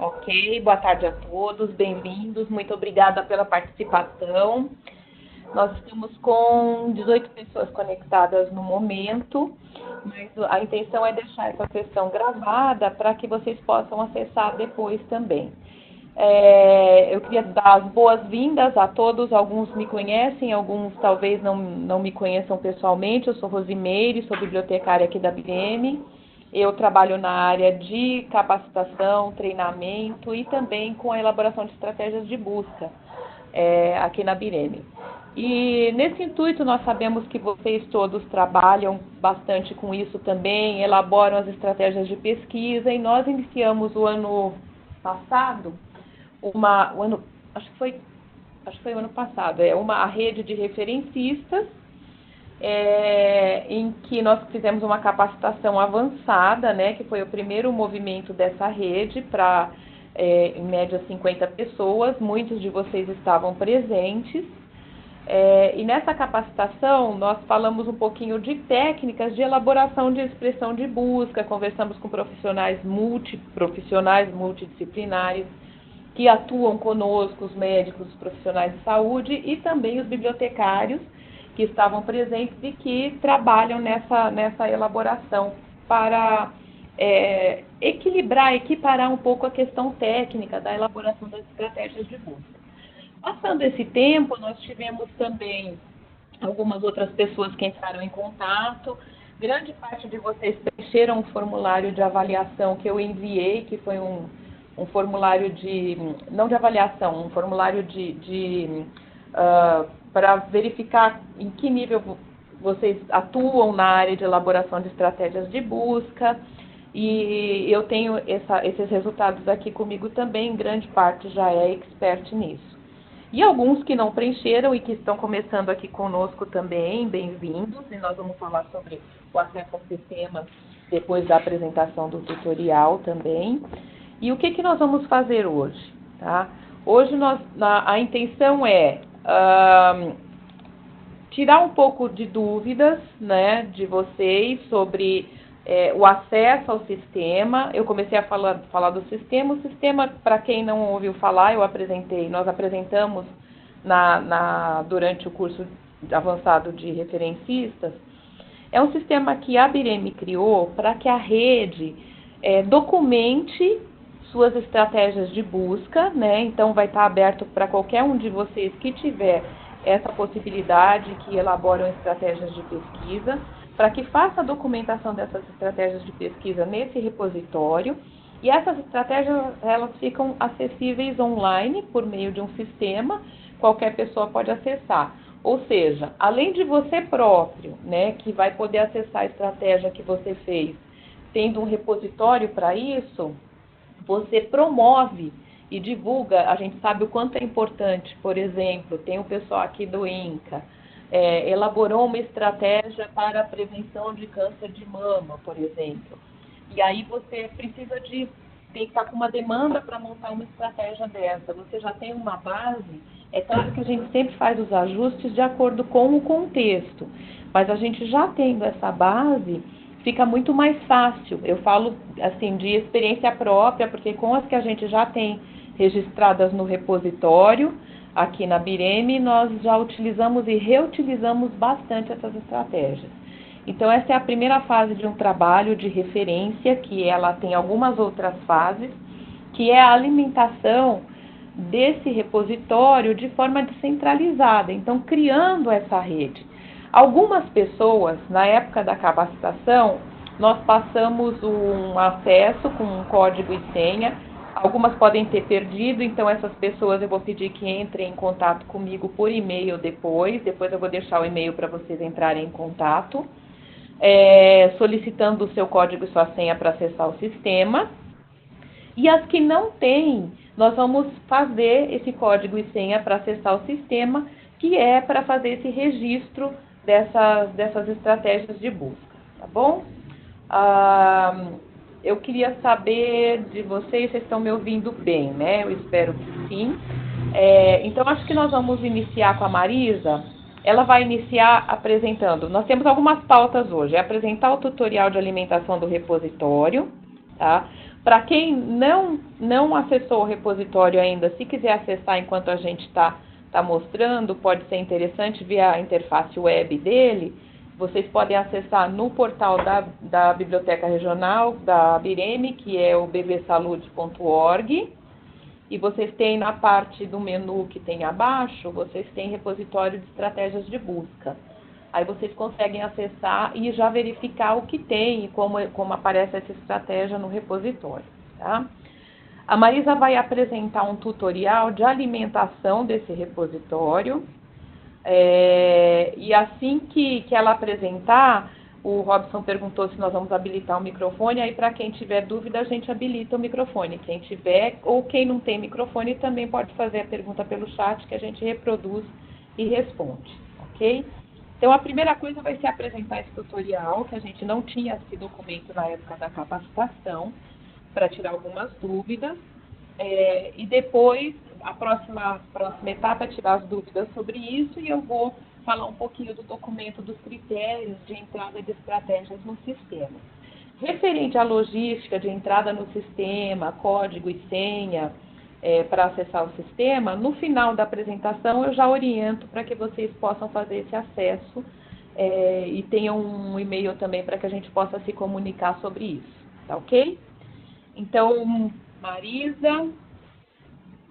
Ok, boa tarde a todos, bem-vindos, muito obrigada pela participação. Nós estamos com 18 pessoas conectadas no momento, mas a intenção é deixar essa sessão gravada para que vocês possam acessar depois também. Eu queria dar as boas-vindas a todos, alguns me conhecem, alguns talvez não me conheçam pessoalmente. Eu sou Rosimeire, sou bibliotecária aqui da BM. Eu trabalho na área de capacitação, treinamento e também com a elaboração de estratégias de busca aqui na BIREME. E nesse intuito nós sabemos que vocês todos trabalham bastante com isso também, elaboram as estratégias de pesquisa e nós iniciamos o ano passado, acho que foi o ano passado, uma rede de referencistas em que nós fizemos uma capacitação avançada, né, que foi o primeiro movimento dessa rede para, em média, 50 pessoas, muitos de vocês estavam presentes. E nessa capacitação nós falamos um pouquinho de técnicas de elaboração de expressão de busca, conversamos com profissionais multidisciplinares que atuam conosco, os médicos, os profissionais de saúde e também os bibliotecários que estavam presentes e que trabalham nessa elaboração para equiparar um pouco a questão técnica da elaboração das estratégias de busca. Passando esse tempo, nós tivemos também algumas outras pessoas que entraram em contato. Grande parte de vocês preencheram um formulário de avaliação que eu enviei, que foi um formulário não de avaliação, um formulário para verificar em que nível vocês atuam na área de elaboração de estratégias de busca. E eu tenho esses resultados aqui comigo também, grande parte já é expert nisso. E alguns que não preencheram e que estão começando aqui conosco também, bem-vindos, e nós vamos falar sobre o acesso ao sistema depois da apresentação do tutorial também. E o que nós vamos fazer hoje? Tá? Hoje a intenção é tirar um pouco de dúvidas, né, de vocês sobre o acesso ao sistema. Eu comecei a falar do sistema. O sistema, para quem não ouviu falar, nós apresentamos durante o curso avançado de referencistas. É um sistema que a BIREME criou para que a rede documente suas estratégias de busca, né? Então vai estar aberto para qualquer um de vocês que tiver essa possibilidade, que elaboram estratégias de pesquisa, para que faça a documentação dessas estratégias de pesquisa nesse repositório. E essas estratégias, elas ficam acessíveis online por meio de um sistema, qualquer pessoa pode acessar. Ou seja, além de você próprio, né, que vai poder acessar a estratégia que você fez, tendo um repositório para isso, você promove e divulga. A gente sabe o quanto é importante, por exemplo, tem o pessoal aqui do INCA, elaborou uma estratégia para a prevenção de câncer de mama, por exemplo. E aí você precisa tem que estar com uma demanda para montar uma estratégia dessa. Você já tem uma base. É claro que a gente sempre faz os ajustes de acordo com o contexto, mas a gente já tendo essa base, fica muito mais fácil. Eu falo assim de experiência própria, porque com as que a gente já tem registradas no repositório, aqui na BIREME, nós já utilizamos e reutilizamos bastante essas estratégias. Então, essa é a primeira fase de um trabalho de referência, que ela tem algumas outras fases, que é a alimentação desse repositório de forma descentralizada, então criando essa rede. Algumas pessoas, na época da capacitação, nós passamos um acesso com um código e senha. Algumas podem ter perdido, então essas pessoas eu vou pedir que entrem em contato comigo por e-mail depois eu vou deixar o e-mail para vocês entrarem em contato, solicitando o seu código e sua senha para acessar o sistema. E as que não têm, nós vamos fazer esse código e senha para acessar o sistema, que é para fazer esse registro dessas estratégias de busca, tá bom? Eu queria saber de vocês estão me ouvindo bem, né? Eu espero que sim. Então, acho que nós vamos iniciar com a Marisa. Ela vai iniciar apresentando. Nós temos algumas pautas hoje. É apresentar o tutorial de alimentação do repositório, tá? Para quem não acessou o repositório ainda, se quiser acessar enquanto a gente está mostrando, pode ser interessante via a interface web dele. Vocês podem acessar no portal da Biblioteca Regional da ABIREME, que é o bbsalude.org, e vocês têm na parte do menu que tem abaixo, vocês têm repositório de estratégias de busca. Aí vocês conseguem acessar e já verificar o que tem e como aparece essa estratégia no repositório, tá? A Marisa vai apresentar um tutorial de alimentação desse repositório. E assim que ela apresentar, o Robson perguntou se nós vamos habilitar o microfone, aí para quem tiver dúvida a gente habilita o microfone. Quem tiver ou quem não tem microfone também pode fazer a pergunta pelo chat que a gente reproduz e responde, ok? Então a primeira coisa vai ser apresentar esse tutorial, que a gente não tinha esse documento na época da capacitação, para tirar algumas dúvidas. E depois, a próxima etapa é tirar as dúvidas sobre isso e eu vou falar um pouquinho do documento dos critérios de entrada de estratégias no sistema. Referente à logística de entrada no sistema, código e senha para acessar o sistema, no final da apresentação eu já oriento para que vocês possam fazer esse acesso e tenham um e-mail também para que a gente possa se comunicar sobre isso, tá ok? Então, Marisa,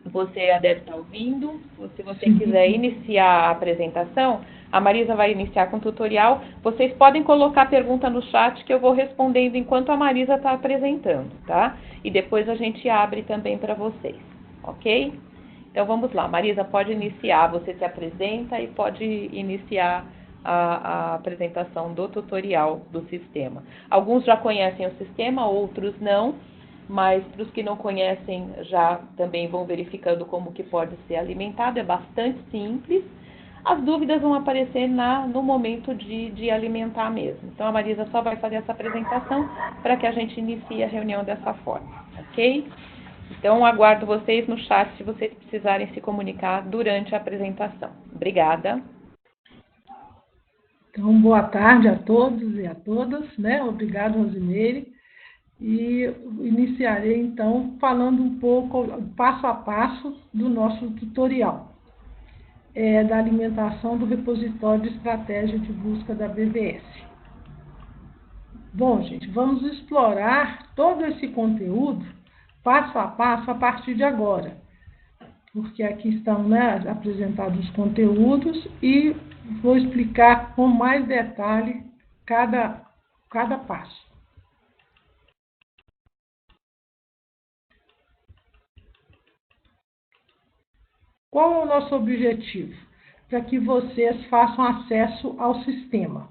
você deve estar ouvindo. Se você quiser iniciar a apresentação, a Marisa vai iniciar com o tutorial. Vocês podem colocar a pergunta no chat que eu vou respondendo enquanto a Marisa está apresentando, tá? E depois a gente abre também para vocês, ok? Então vamos lá, Marisa, pode iniciar. Você se apresenta e pode iniciar a apresentação do tutorial do sistema. Alguns já conhecem o sistema, outros não. Mas para os que não conhecem já também vão verificando como que pode ser alimentado, é bastante simples. As dúvidas vão aparecer no momento de alimentar mesmo. Então a Marisa só vai fazer essa apresentação para que a gente inicie a reunião dessa forma, ok? Então aguardo vocês no chat se vocês precisarem se comunicar durante a apresentação. Obrigada. Então, boa tarde a todos e a todas, né? Obrigado, Rosimeire. E iniciarei, então, falando um pouco, passo a passo, do nosso tutorial, da alimentação do repositório de estratégia de busca da BVS. Bom, gente, vamos explorar todo esse conteúdo, passo a passo, a partir de agora, porque aqui estão, né, apresentados os conteúdos e vou explicar com mais detalhe cada passo. Qual é o nosso objetivo? Para que vocês façam acesso ao sistema.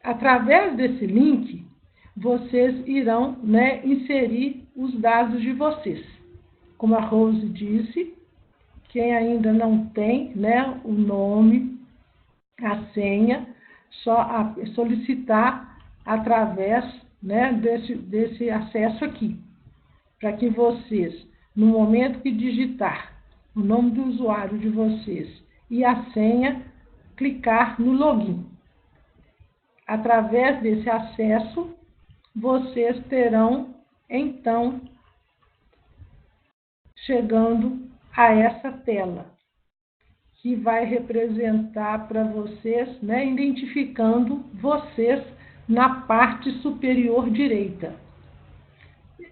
Através desse link, vocês irão, né, inserir os dados de vocês. Como a Rose disse, quem ainda não tem, né, o nome, a senha, só solicitar através, né, desse acesso aqui. Para que vocês, no momento que digitar o nome do usuário de vocês e a senha, clicar no login. Através desse acesso, vocês terão, então, chegando a essa tela, que vai representar para vocês, né, identificando vocês na parte superior direita.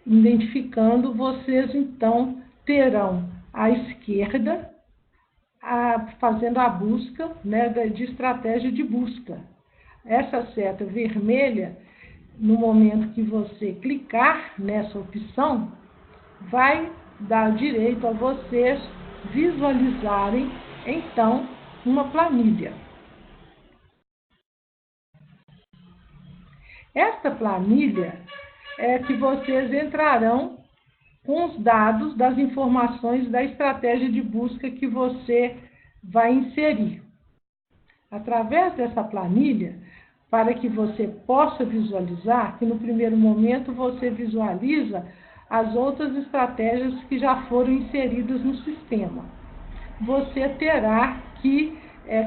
Identificando vocês, então, terão à esquerda, fazendo a busca, né, de estratégia de busca. Essa seta vermelha, no momento que você clicar nessa opção, vai dar direito a vocês visualizarem, então, uma planilha. Esta planilha é que vocês entrarão com os dados das informações da estratégia de busca que você vai inserir. Através dessa planilha, para que você possa visualizar, que no primeiro momento você visualiza as outras estratégias que já foram inseridas no sistema. Você terá que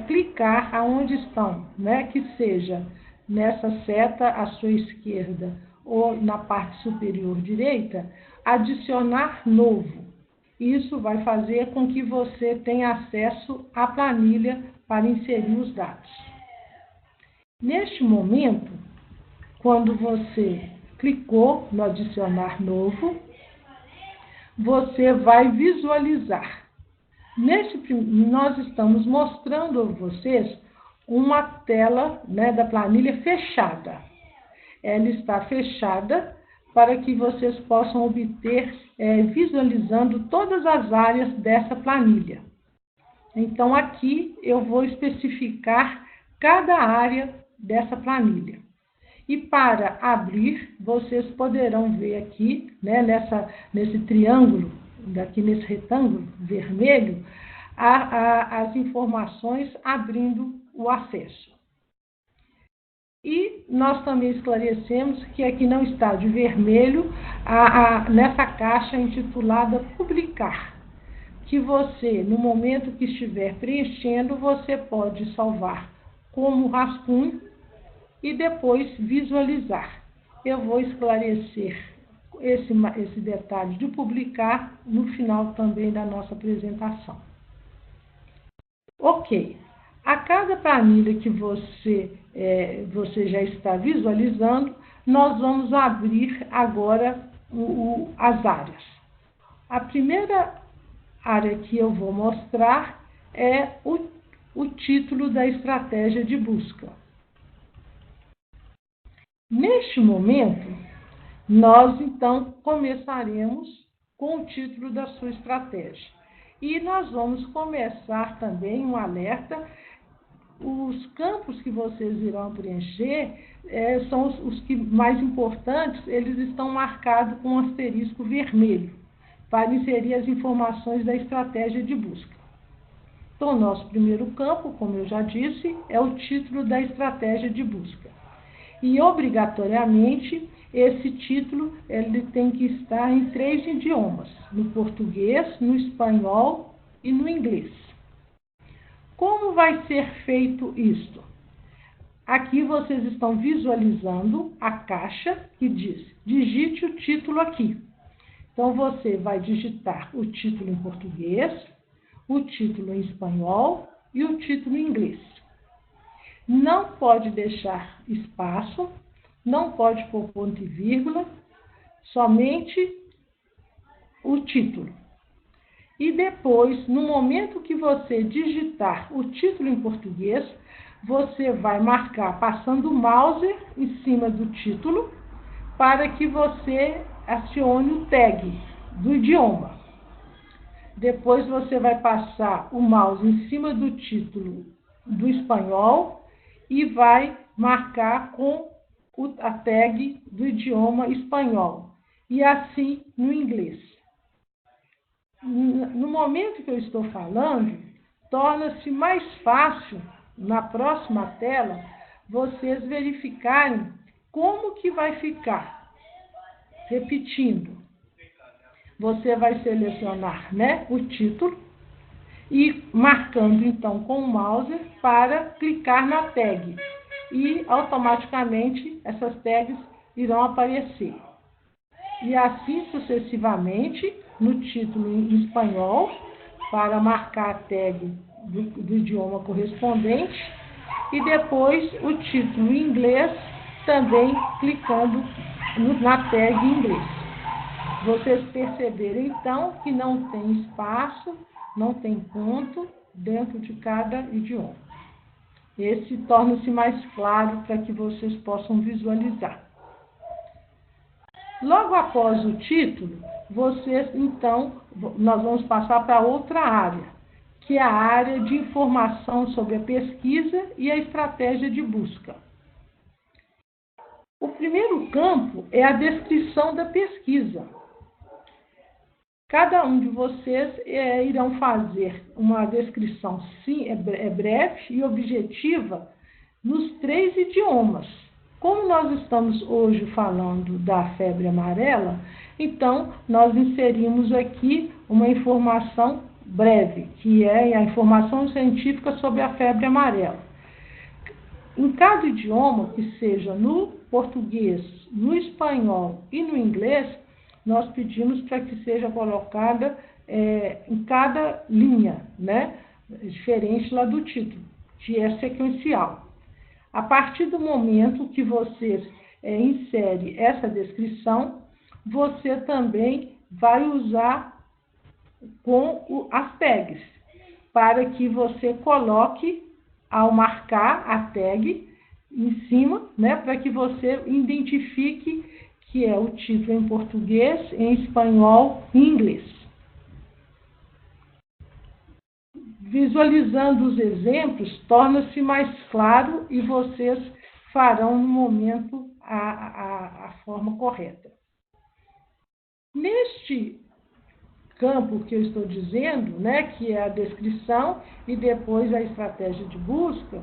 clicar aonde estão, né? Que seja nessa seta à sua esquerda ou na parte superior direita, adicionar novo. Isso vai fazer com que você tenha acesso à planilha para inserir os dados. Neste momento, quando você clicou no adicionar novo, você vai visualizar. Nós estamos mostrando a vocês uma tela, né, da planilha fechada. Ela está fechada para que vocês possam obter, visualizando todas as áreas dessa planilha. Então, aqui eu vou especificar cada área dessa planilha. E para abrir, vocês poderão ver aqui, né, nesse triângulo, aqui nesse retângulo vermelho, as informações abrindo o acesso. E nós também esclarecemos que aqui não está de vermelho nessa caixa intitulada Publicar, que você, no momento que estiver preenchendo, você pode salvar como rascunho e depois visualizar. Eu vou esclarecer esse detalhe de publicar no final também da nossa apresentação. Ok. A cada planilha que você já está visualizando, nós vamos abrir agora as áreas. A primeira área que eu vou mostrar é o título da estratégia de busca. Neste momento, nós então começaremos com o título da sua estratégia. E nós vamos começar também um alerta. Os campos que vocês irão preencher são os que mais importantes, eles estão marcados com um asterisco vermelho, para inserir as informações da estratégia de busca. Então, o nosso primeiro campo, como eu já disse, é o título da estratégia de busca. E, obrigatoriamente, esse título ele tem que estar em 3 idiomas, no português, no espanhol e no inglês. Como vai ser feito isto? Aqui vocês estão visualizando a caixa que diz, digite o título aqui. Então, você vai digitar o título em português, o título em espanhol e o título em inglês. Não pode deixar espaço, não pode pôr ponto e vírgula, somente o título. E depois, no momento que você digitar o título em português, você vai marcar passando o mouse em cima do título para que você acione o tag do idioma. Depois você vai passar o mouse em cima do título do espanhol e vai marcar com a tag do idioma espanhol. E assim no inglês. No momento que eu estou falando, torna-se mais fácil, na próxima tela, vocês verificarem como que vai ficar. Repetindo, você vai selecionar, né, o título e marcando então com o mouse para clicar na tag. E automaticamente essas tags irão aparecer. E assim sucessivamente, no título em espanhol, para marcar a tag do idioma correspondente, e depois o título em inglês, também clicando na tag em inglês. Vocês perceberam então que não tem espaço, não tem ponto dentro de cada idioma. Esse torna-se mais claro para que vocês possam visualizar. Logo após o título, nós vamos passar para outra área, que é a área de informação sobre a pesquisa e a estratégia de busca. O primeiro campo é a descrição da pesquisa. Cada um de vocês irão fazer uma descrição breve e objetiva nos 3 idiomas. Como nós estamos hoje falando da febre amarela, então nós inserimos aqui uma informação breve, que é a informação científica sobre a febre amarela. em cada idioma, que seja no português, no espanhol e no inglês, nós pedimos para que seja colocada em cada linha, né? Diferente lá do título, que é sequencial. A partir do momento que você insere essa descrição, você também vai usar com as tags, para que você coloque, ao marcar a tag em cima, né, para que você identifique que é o título em português, em espanhol e inglês. Visualizando os exemplos, torna-se mais claro e vocês farão no momento a forma correta. Neste campo que eu estou dizendo, né, que é a descrição e depois a estratégia de busca,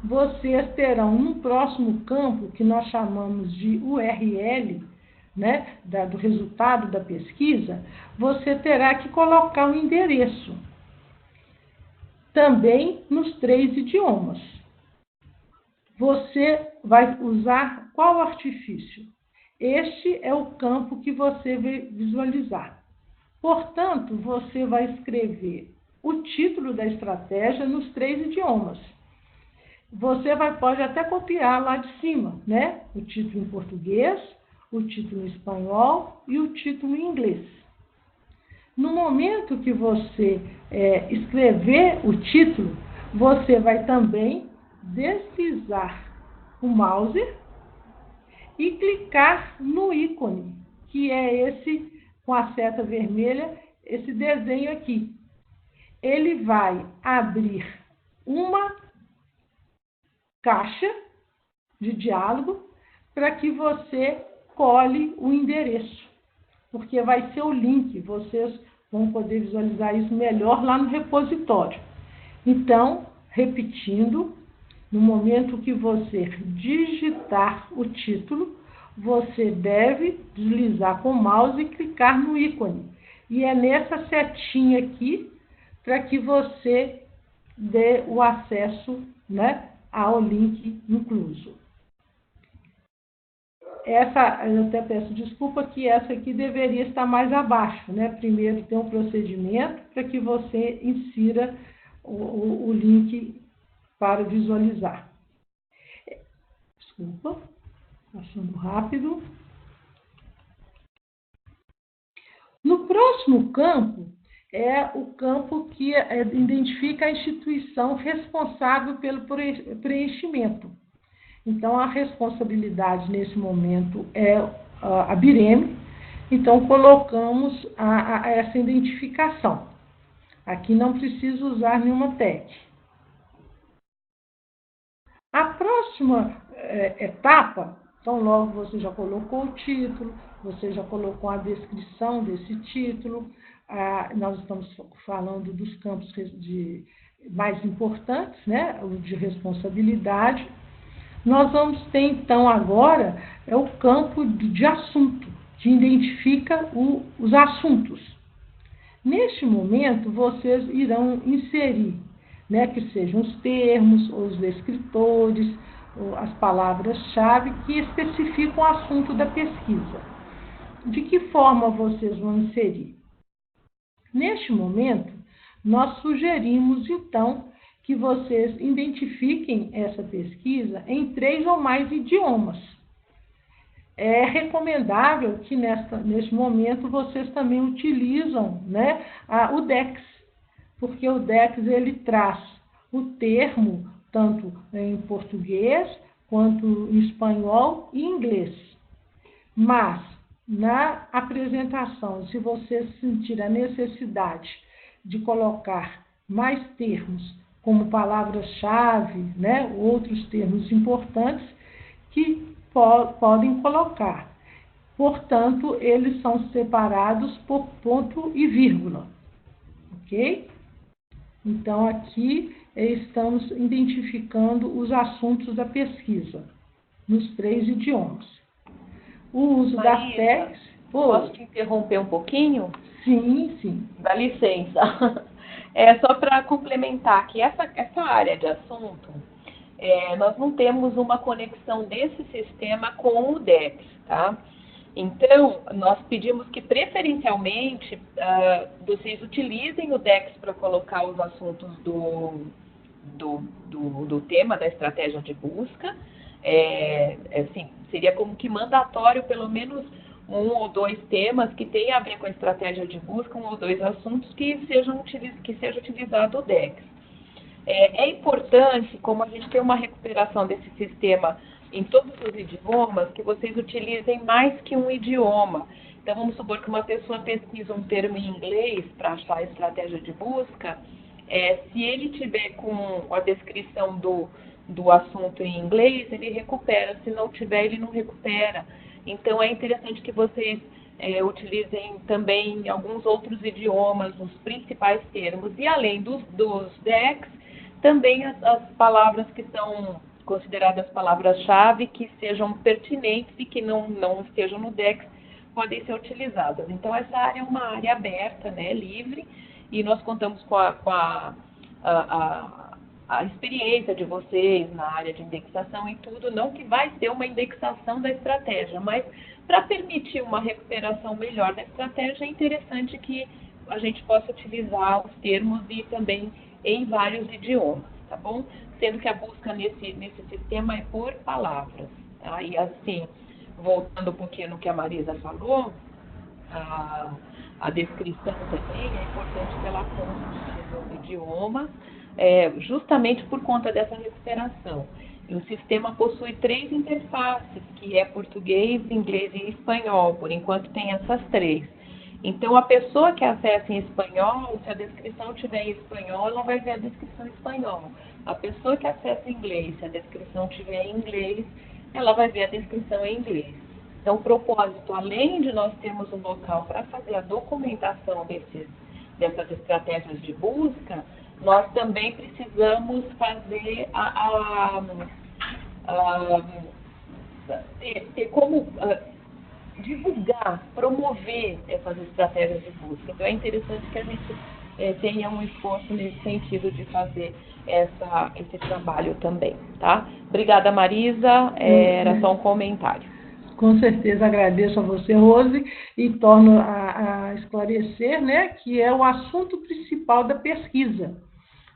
vocês terão no próximo campo, que nós chamamos de URL, né, do resultado da pesquisa, você terá que colocar o endereço, também nos 3 idiomas. Você vai usar qual artifício? Este é o campo que você vai visualizar. Portanto, você vai escrever o título da estratégia nos 3 idiomas. Você pode até copiar lá de cima, né? O título em português, o título em espanhol e o título em inglês. No momento que você escrever o título, você vai também deslizar o mouse e clicar no ícone, que é esse com a seta vermelha, esse desenho aqui. Ele vai abrir uma caixa de diálogo para que você cole o endereço, porque vai ser o link, vocês vão poder visualizar isso melhor lá no repositório. Então, repetindo, no momento que você digitar o título, você deve deslizar com o mouse e clicar no ícone. E é nessa setinha aqui para que você dê o acesso, né, ao link incluso. Essa, eu até peço desculpa que essa aqui deveria estar mais abaixo, né? Primeiro tem um procedimento para que você insira o link para visualizar. Desculpa, passando rápido. No próximo campo, é o campo que identifica a instituição responsável pelo preenchimento. Então, a responsabilidade nesse momento é a BIREME, então colocamos essa identificação. Aqui não precisa usar nenhuma tag. A próxima etapa, então logo você já colocou o título, você já colocou a descrição desse título, nós estamos falando dos campos mais importantes, né, o de responsabilidade. Nós vamos ter, então, agora, o campo de assunto, que identifica os assuntos. Neste momento, vocês irão inserir, né, que sejam os termos, os descritores, as palavras-chave que especificam o assunto da pesquisa. De que forma vocês vão inserir? Neste momento, nós sugerimos, então, que vocês identifiquem essa pesquisa em 3 ou mais idiomas. É recomendável que neste momento vocês também utilizam, né, o DEX, porque o DEX ele traz o termo tanto em português quanto em espanhol e inglês. Mas na apresentação, se vocês sentirem a necessidade de colocar mais termos como palavras-chave, né, outros termos importantes que podem colocar. Portanto, eles são separados por ponto e vírgula, ok? Então, aqui estamos identificando os assuntos da pesquisa, nos 3 idiomas. O uso das tags... Posso te interromper um pouquinho? Sim, sim. Dá licença. Só para complementar que essa área de assunto, nós não temos uma conexão desse sistema com o DEX, tá? Então, nós pedimos que, preferencialmente, vocês utilizem o DEX para colocar os assuntos do tema da estratégia de busca. Assim, seria como que mandatório, pelo menos, 1 ou 2 temas que tenham a ver com a estratégia de busca, 1 ou 2 assuntos que seja utilizado o DEX. É importante, como a gente tem uma recuperação desse sistema em todos os idiomas, que vocês utilizem mais que um idioma. Então, vamos supor que uma pessoa pesquisa um termo em inglês para achar a estratégia de busca. Se ele tiver com a descrição do assunto em inglês, ele recupera. Se não tiver, ele não recupera. Então, é interessante que vocês utilizem também alguns outros idiomas, os principais termos. E além dos DEX, também as palavras que são consideradas palavras-chave, que sejam pertinentes e que não estejam no DEX, podem ser utilizadas. Então, essa área é uma área aberta, né, livre, e nós contamos com a experiência de vocês na área de indexação e tudo, não que vai ser uma indexação da estratégia, mas para permitir uma recuperação melhor da estratégia, é interessante que a gente possa utilizar os termos e também em vários idiomas, tá bom? Sendo que a busca nesse sistema é por palavras. Tá? E assim, voltando um pouquinho no que a Marisa falou, a descrição também é importante que ela conste nos idiomas, justamente por conta dessa recuperação. E o sistema possui 3 interfaces, que é português, inglês e espanhol. Por enquanto tem essas 3. Então, a pessoa que acessa em espanhol, se a descrição estiver em espanhol, ela vai ver a descrição em espanhol. A pessoa que acessa em inglês, se a descrição estiver em inglês, ela vai ver a descrição em inglês. Então, o propósito, além de nós termos um local para fazer a documentação dessas estratégias de busca, nós também precisamos fazer ter como divulgar, promover essas estratégias de busca. Então, é interessante que a gente tenha um esforço nesse sentido de fazer esse trabalho também, tá? Obrigada, Marisa. Era só um comentário. Com certeza agradeço a você, Rose, e torno a esclarecer, né, que é o assunto principal da pesquisa,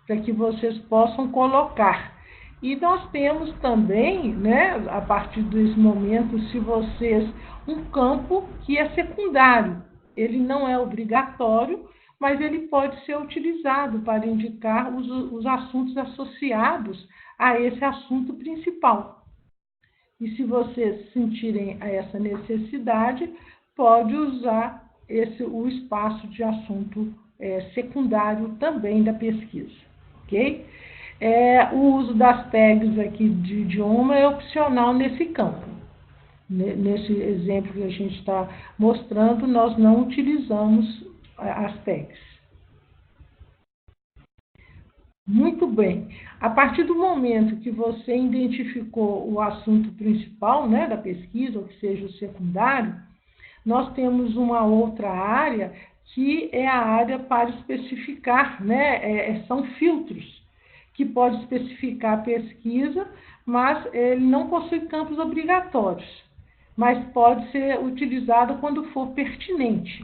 para que vocês possam colocar. E nós temos também, né, a partir desse momento, se vocês, um campo que é secundário. Ele não é obrigatório, mas ele pode ser utilizado para indicar os assuntos associados a esse assunto principal. E se vocês sentirem essa necessidade, pode usar o espaço de assunto secundário também da pesquisa, ok? O uso das tags aqui de idioma é opcional nesse campo. Nesse exemplo que a gente está mostrando, nós não utilizamos as tags. Muito bem. A partir do momento que você identificou o assunto principal, né, da pesquisa, ou que seja o secundário, nós temos uma outra área que é a área para especificar, né, são filtros, que pode especificar a pesquisa, mas ele não possui campos obrigatórios, mas pode ser utilizado quando for pertinente.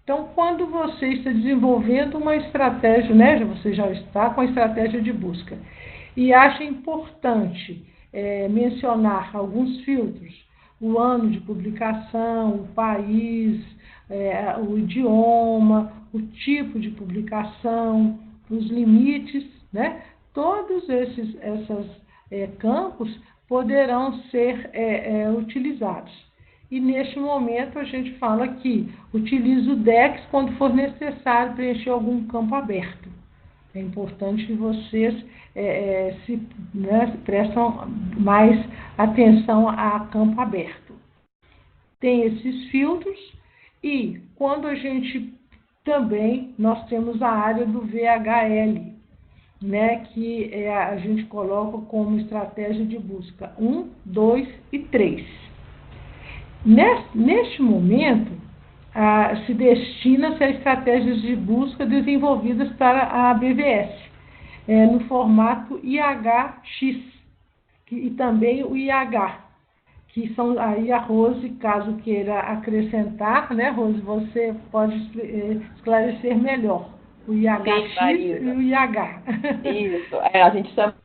Então, quando você está desenvolvendo uma estratégia, né, você já está com a estratégia de busca, e acha importante mencionar alguns filtros, o ano de publicação, o país, o idioma, o tipo de publicação, os limites, né? Todos esses campos poderão ser utilizados. E neste momento a gente fala que utilize o DEX quando for necessário preencher algum campo aberto. É importante que vocês prestem mais atenção a campo aberto. Tem esses filtros e quando a gente também, nós temos a área do VHL, né, que a gente coloca como estratégia de busca 1, 2 e 3. Neste momento, se destina-se a estratégias de busca desenvolvidas para a BVS, no formato IHX, e também o IH, que são aí a Rose, caso queira acrescentar, né, Rose, você pode esclarecer melhor o IHX e o IH. Isso, a gente chama.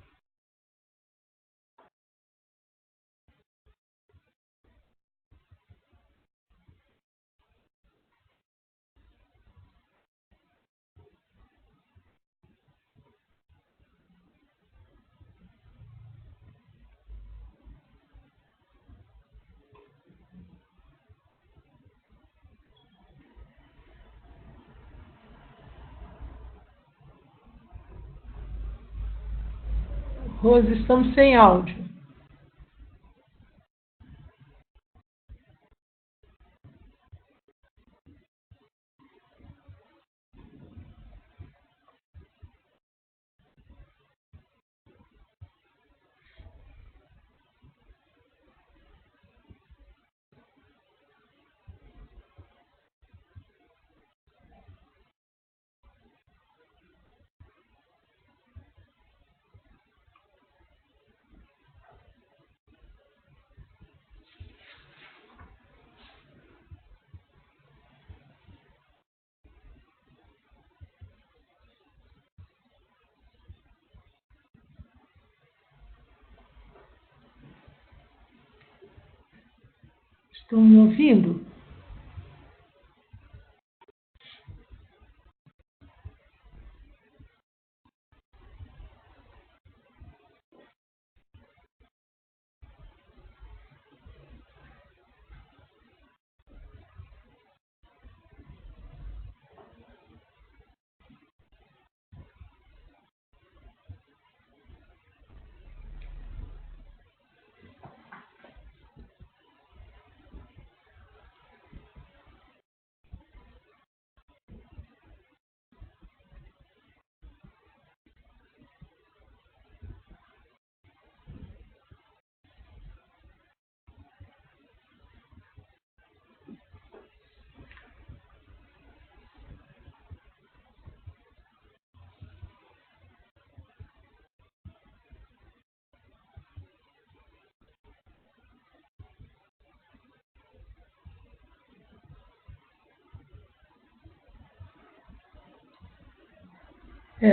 Rose, estamos sem áudio. Estão me ouvindo?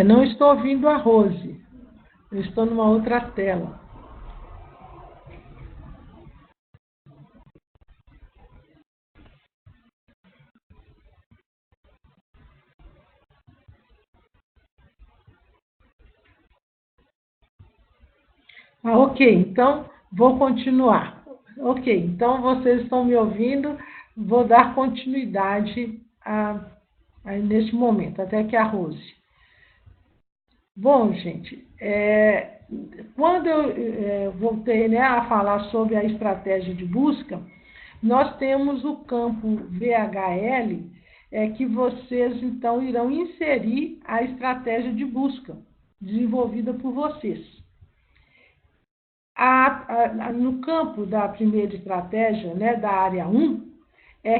Não estou ouvindo a Rose. Eu estou numa outra tela. Ok, então vou continuar. Ok, então vocês estão me ouvindo, vou dar continuidade nesse momento, até que a Rose. Bom, gente, quando eu voltei, né, a falar sobre a estratégia de busca, nós temos o campo VHL, que vocês, então, irão inserir a estratégia de busca desenvolvida por vocês. No campo da primeira estratégia, né, da área 1,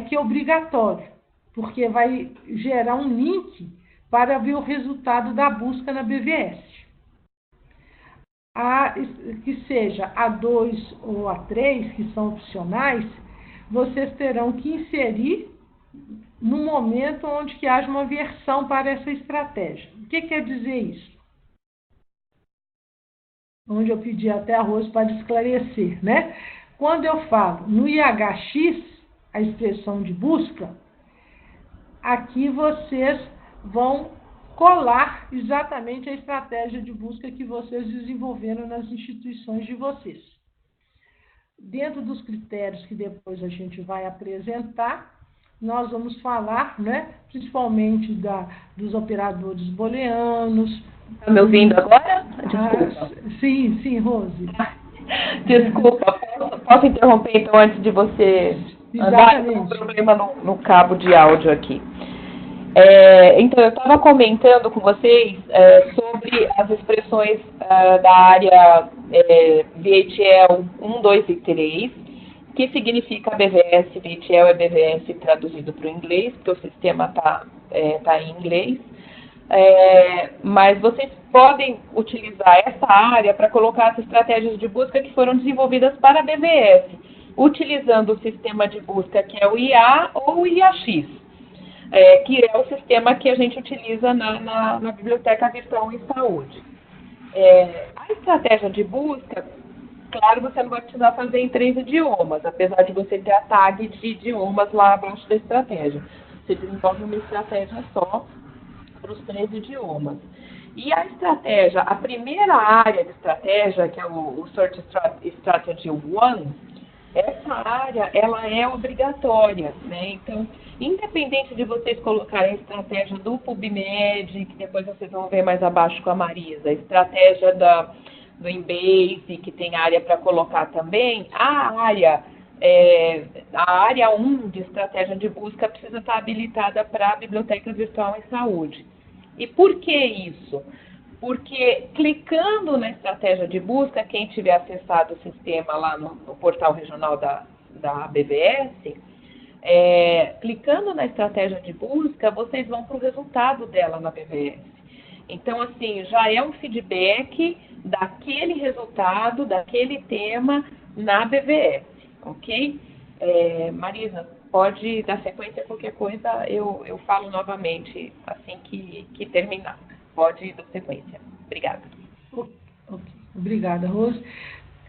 que é obrigatório, porque vai gerar um link para ver o resultado da busca na BVS. Que seja a 2 ou a 3, que são opcionais, vocês terão que inserir no momento onde que haja uma versão para essa estratégia. O que quer dizer isso? Onde eu pedi até a Rose para esclarecer, né? Quando eu falo no IHX, a expressão de busca, aqui vocês vão colar exatamente a estratégia de busca que vocês desenvolveram nas instituições de vocês. Dentro dos critérios que depois a gente vai apresentar, nós vamos falar, né, principalmente dos operadores booleanos. Está me ouvindo agora? Desculpa. Sim, Rose. Desculpa, posso interromper então antes de você andar? Tem um problema no cabo de áudio aqui. Então, eu estava comentando com vocês sobre as expressões da área VHL 1, 2 e 3, que significa BVS. VHL é BVS traduzido para o inglês, porque o sistema está em inglês. Mas vocês podem utilizar essa área para colocar as estratégias de busca que foram desenvolvidas para a BVS, utilizando o sistema de busca que é o IA ou o IAX, que é o sistema que a gente utiliza na Biblioteca Virtual em Saúde. A estratégia de busca, claro, você não vai precisar fazer em 3 idiomas, apesar de você ter a tag de idiomas lá abaixo da estratégia. Você desenvolve uma estratégia só para os 3 idiomas. E a estratégia, a primeira área de estratégia, que é o Search Strategy 1, essa área, ela é obrigatória, né? Então, independente de vocês colocarem a estratégia do PubMed, que depois vocês vão ver mais abaixo com a Marisa, a estratégia do Embase, que tem área para colocar também, a área 1 de estratégia de busca precisa estar habilitada para a Biblioteca Virtual em Saúde. E por que isso? Porque clicando na estratégia de busca, quem tiver acessado o sistema lá no portal regional da BVS, clicando na estratégia de busca, vocês vão para o resultado dela na BVS. Então, assim, já é um feedback daquele resultado, daquele tema na BVS, ok? Marisa, pode dar sequência a qualquer coisa, eu falo novamente assim que terminar. Pode dar sequência. Obrigada. Ok. Obrigada, Rose.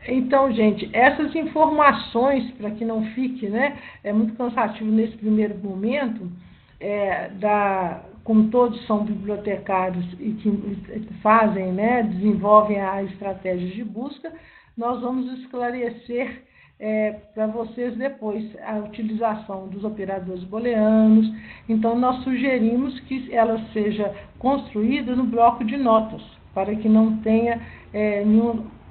Então, gente, essas informações, para que não fique, né, é muito cansativo nesse primeiro momento, como todos são bibliotecários e que fazem, né, desenvolvem a estratégia de busca, nós vamos esclarecer para vocês depois a utilização dos operadores booleanos. Então, nós sugerimos que ela seja construída no bloco de notas, para que não tenha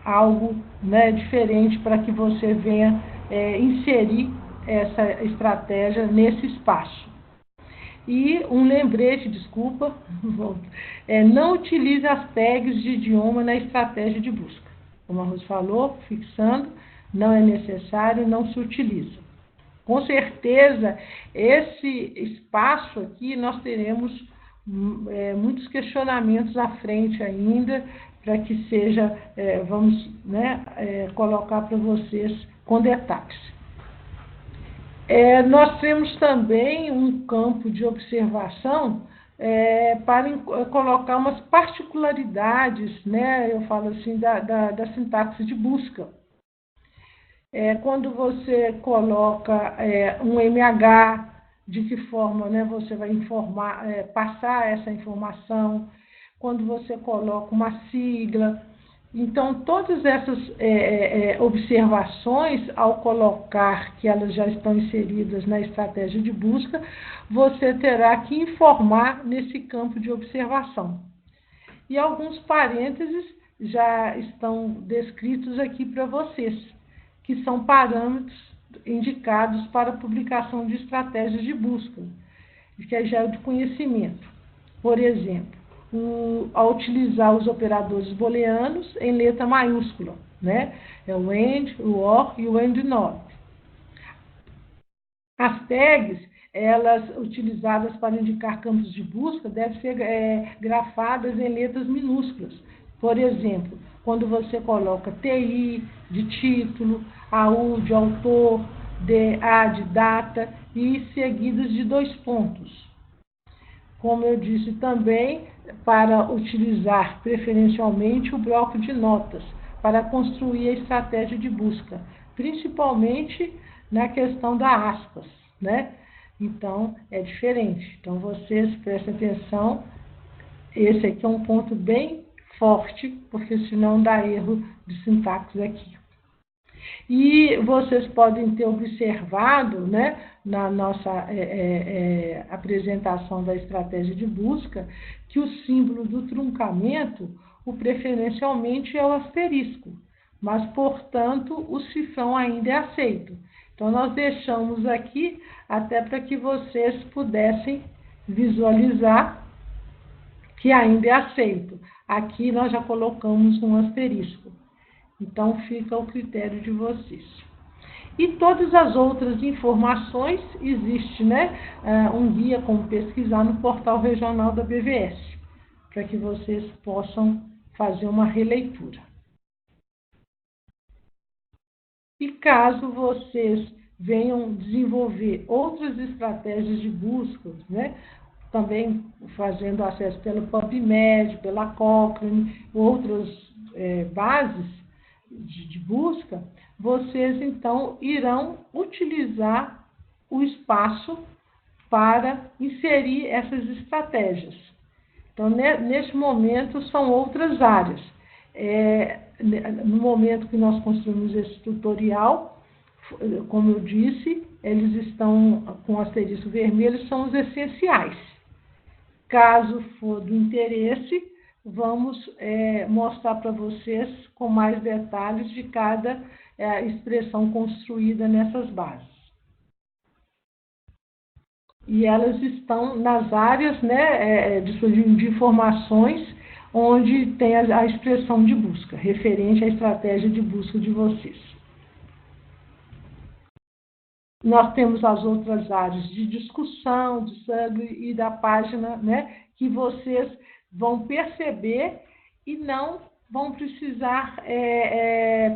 algo, né, diferente, para que você venha inserir essa estratégia nesse espaço. E um lembrete, desculpa, não utilize as tags de idioma na estratégia de busca. Como a Rose falou, fixando, não é necessário, não se utiliza. Com certeza, esse espaço aqui, nós teremos muitos questionamentos à frente ainda, para que seja, vamos, né, colocar para vocês com detalhes. Nós temos também um campo de observação para colocar umas particularidades, né, eu falo assim, da sintaxe de busca. Quando você coloca um MH, de que forma, né, você vai passar essa informação, quando você coloca uma sigla. Então, todas essas observações, ao colocar que elas já estão inseridas na estratégia de busca, você terá que informar nesse campo de observação. E alguns parênteses já estão descritos aqui para vocês, que são parâmetros indicados para a publicação de estratégias de busca, que já é de conhecimento. Por exemplo, ao utilizar os operadores booleanos em letra maiúscula, né? O AND, o OR e o AND NOT. As tags, elas utilizadas para indicar campos de busca, devem ser grafadas em letras minúsculas. Por exemplo, quando você coloca TI de título, AU de autor, DA de data e seguidas de 2 pontos. Como eu disse também, para utilizar preferencialmente o bloco de notas, para construir a estratégia de busca, principalmente na questão da aspas, né? Então, é diferente. Então, vocês prestem atenção, esse aqui é um ponto bem forte, porque senão dá erro de sintaxe aqui. E vocês podem ter observado, né, na nossa apresentação da estratégia de busca, que o símbolo do truncamento, o preferencialmente é o asterisco, mas, portanto, o cifrão ainda é aceito. Então, nós deixamos aqui até para que vocês pudessem visualizar que ainda é aceito. Aqui nós já colocamos um asterisco. Então, fica ao critério de vocês. E todas as outras informações, existe, né, um guia como pesquisar no portal regional da BVS. para que vocês possam fazer uma releitura. E caso vocês venham desenvolver outras estratégias de busca, né, também fazendo acesso pelo PubMed, pela Cochrane, outras bases de busca, vocês então irão utilizar o espaço para inserir essas estratégias. Então, neste momento, são outras áreas. No momento que nós construímos esse tutorial, como eu disse, eles estão com o asterisco vermelho, são os essenciais. Caso for do interesse, vamos mostrar para vocês com mais detalhes de cada expressão construída nessas bases. E elas estão nas áreas, né, de informações onde tem a expressão de busca, referente à estratégia de busca de vocês. Nós temos as outras áreas de discussão, de sangue e da página, né, que vocês vão perceber e não vão precisar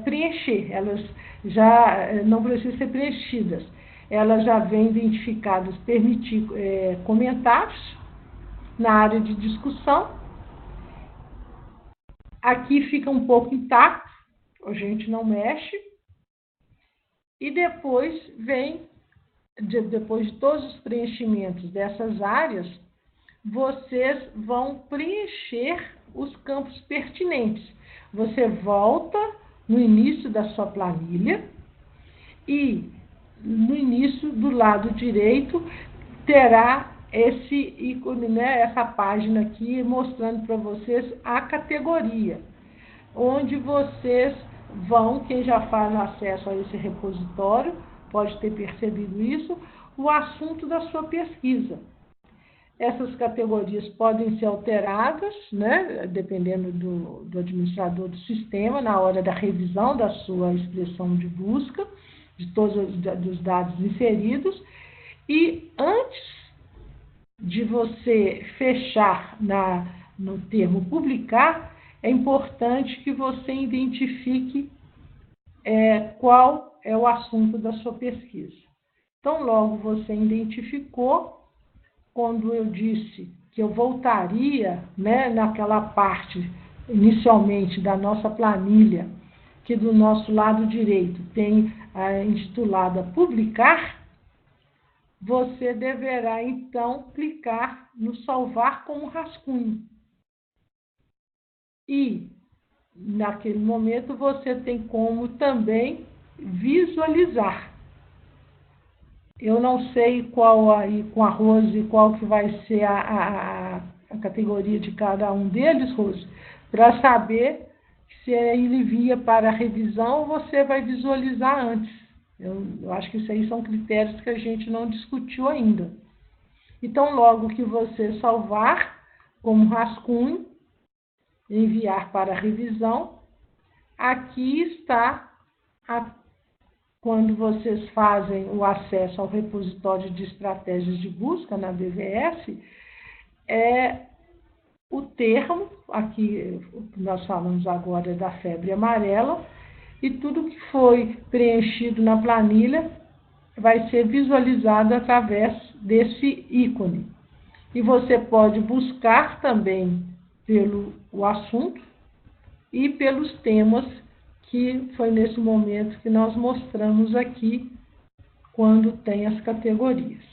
preencher. Elas já não precisam ser preenchidas. Elas já vêm identificadas, permitir comentários na área de discussão. Aqui fica um pouco intacto, a gente não mexe. E depois depois de todos os preenchimentos dessas áreas, vocês vão preencher os campos pertinentes. Você volta no início da sua planilha e no início do lado direito terá esse ícone, né, essa página aqui mostrando para vocês a categoria, onde vocês vão, quem já faz acesso a esse repositório, pode ter percebido isso, o assunto da sua pesquisa. Essas categorias podem ser alteradas, né, dependendo do administrador do sistema, na hora da revisão da sua expressão de busca, de todos os dados inseridos, e antes de você fechar no termo publicar, é importante que você identifique qual é o assunto da sua pesquisa. Então, logo você identificou, quando eu disse que eu voltaria, né, naquela parte, inicialmente, da nossa planilha, que do nosso lado direito tem intitulada Publicar, você deverá, então, clicar no Salvar como rascunho. E, naquele momento, você tem como também visualizar. Eu não sei qual aí, com a Rose, qual que vai ser a categoria de cada um deles, Rose, para saber se ele via para revisão ou você vai visualizar antes. Eu acho que isso aí são critérios que a gente não discutiu ainda. Então, logo que você salvar como rascunho, enviar para revisão, aqui está, quando vocês fazem o acesso ao repositório de estratégias de busca na BVS, o termo, aqui o que nós falamos agora é da febre amarela, e tudo que foi preenchido na planilha vai ser visualizado através desse ícone. E você pode buscar também pelo assunto e pelos temas, que foi nesse momento que nós mostramos aqui, quando tem as categorias.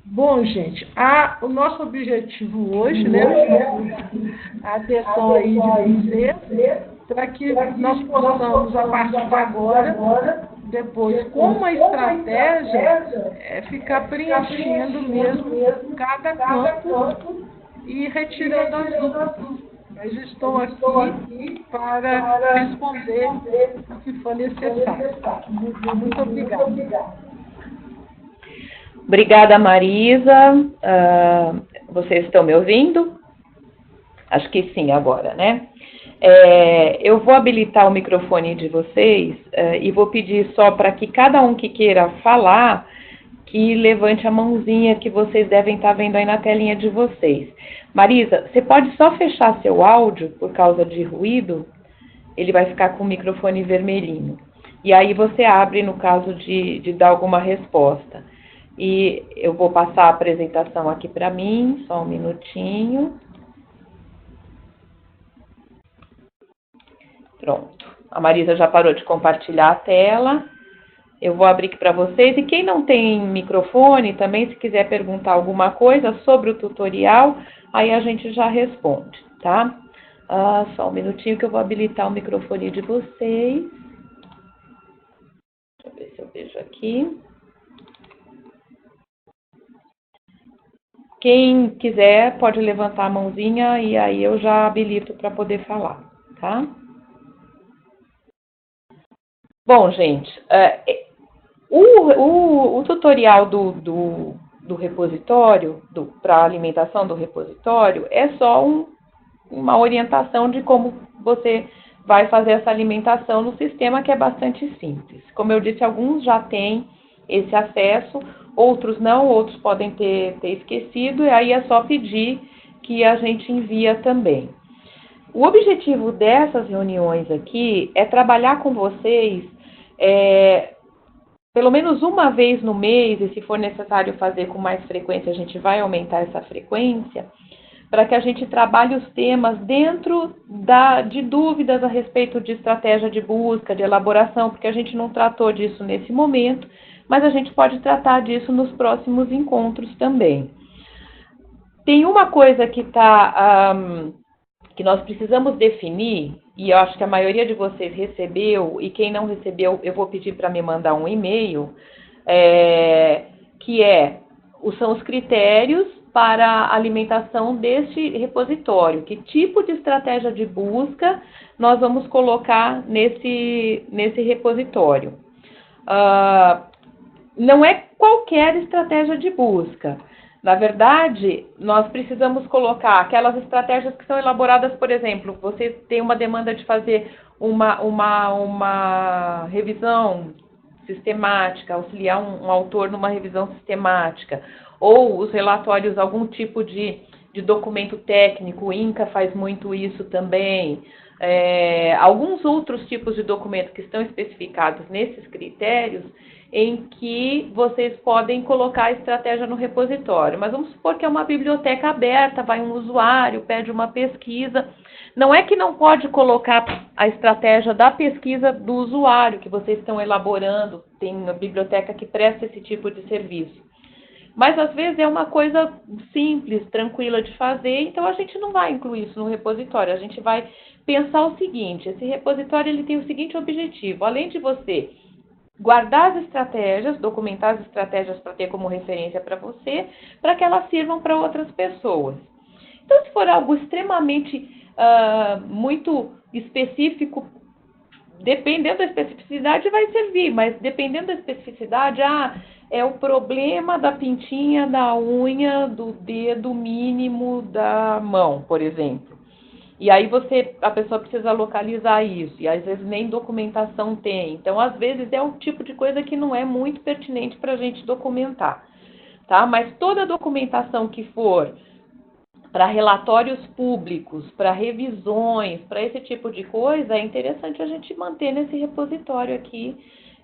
Bom, gente, o nosso objetivo hoje, né, a atenção aí de vocês, para que nós possamos, a partir de agora, depois, com uma estratégia, ficar preenchendo mesmo cada campo e retirando as dúvidas. Mas estou aqui para responder o que for necessário. Muito obrigada. Obrigada, Marisa. Vocês estão me ouvindo? Acho que sim, agora, né? Eu vou habilitar o microfone de vocês e vou pedir só para que cada um que queira falar que levante a mãozinha que vocês devem estar vendo aí na telinha de vocês. Marisa, você pode só fechar seu áudio por causa de ruído? Ele vai ficar com o microfone vermelhinho. E aí você abre no caso de dar alguma resposta. E eu vou passar a apresentação aqui para mim, só um minutinho. Pronto. A Marisa já parou de compartilhar a tela. Eu vou abrir aqui para vocês. E quem não tem microfone, também se quiser perguntar alguma coisa sobre o tutorial, aí a gente já responde, tá? Só um minutinho que eu vou habilitar o microfone de vocês. Deixa eu ver se eu vejo aqui. Quem quiser pode levantar a mãozinha e aí eu já habilito para poder falar, tá? Bom, gente, o tutorial do repositório, para a alimentação do repositório, é só uma orientação de como você vai fazer essa alimentação no sistema, que é bastante simples. Como eu disse, alguns já têm esse acesso, outros não, outros podem ter esquecido, e aí é só pedir que a gente envia também. O objetivo dessas reuniões aqui é trabalhar com vocês pelo menos uma vez no mês, e se for necessário fazer com mais frequência, a gente vai aumentar essa frequência, para que a gente trabalhe os temas dentro de dúvidas a respeito de estratégia de busca, de elaboração, porque a gente não tratou disso nesse momento, mas a gente pode tratar disso nos próximos encontros também. Tem uma coisa que nós precisamos definir, e eu acho que a maioria de vocês recebeu, e quem não recebeu, eu vou pedir para me mandar um e-mail, que são os critérios para a alimentação deste repositório. Que tipo de estratégia de busca nós vamos colocar nesse repositório? Não é qualquer estratégia de busca. Na verdade, nós precisamos colocar aquelas estratégias que são elaboradas, por exemplo, você tem uma demanda de fazer uma revisão sistemática, auxiliar um autor numa revisão sistemática, ou os relatórios, algum tipo de documento técnico, o INCA faz muito isso também, alguns outros tipos de documentos que estão especificados nesses critérios, em que vocês podem colocar a estratégia no repositório. Mas vamos supor que é uma biblioteca aberta, vai um usuário, pede uma pesquisa. Não é que não pode colocar a estratégia da pesquisa do usuário que vocês estão elaborando, tem uma biblioteca que presta esse tipo de serviço. Mas às vezes é uma coisa simples, tranquila de fazer, então a gente não vai incluir isso no repositório. A gente vai pensar o seguinte: esse repositório ele tem o seguinte objetivo: além de você guardar as estratégias, documentar as estratégias para ter como referência para você, para que elas sirvam para outras pessoas. Então, se for algo extremamente muito específico, dependendo da especificidade vai servir, mas dependendo da especificidade, é o problema da pintinha da unha do dedo mínimo da mão, por exemplo. E aí a pessoa precisa localizar isso, e às vezes nem documentação tem. Então, às vezes, é um tipo de coisa que não é muito pertinente para a gente documentar, tá? Mas toda a documentação que for para relatórios públicos, para revisões, para esse tipo de coisa, é interessante a gente manter nesse repositório aqui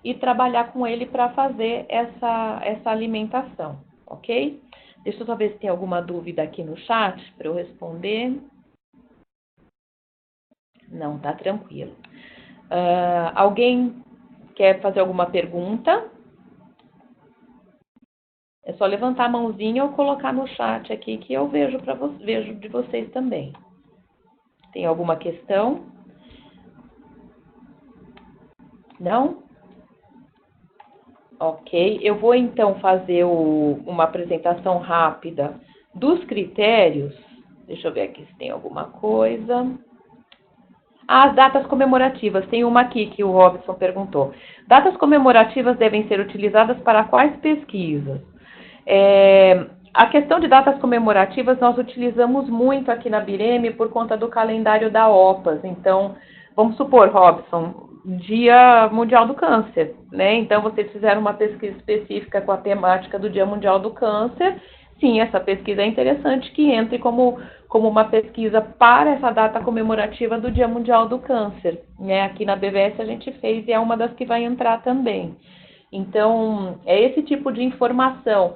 e trabalhar com ele para fazer essa alimentação, ok? Deixa eu só ver se tem alguma dúvida aqui no chat para eu responder. Não, tá tranquilo. Alguém quer fazer alguma pergunta? É só levantar a mãozinha ou colocar no chat aqui que eu vejo vejo de vocês também. Tem alguma questão? Não? Ok. Eu vou então fazer uma apresentação rápida dos critérios. Deixa eu ver aqui se tem alguma coisa. As datas comemorativas, tem uma aqui que o Robson perguntou. Datas comemorativas devem ser utilizadas para quais pesquisas? A questão de datas comemorativas nós utilizamos muito aqui na Bireme por conta do calendário da OPAS. Então, vamos supor, Robson, Dia Mundial do Câncer, né? Então, vocês fizeram uma pesquisa específica com a temática do Dia Mundial do Câncer. Sim, essa pesquisa é interessante que entre como uma pesquisa para essa data comemorativa do Dia Mundial do Câncer, né? Aqui na BVS a gente fez e é uma das que vai entrar também. Então, é esse tipo de informação.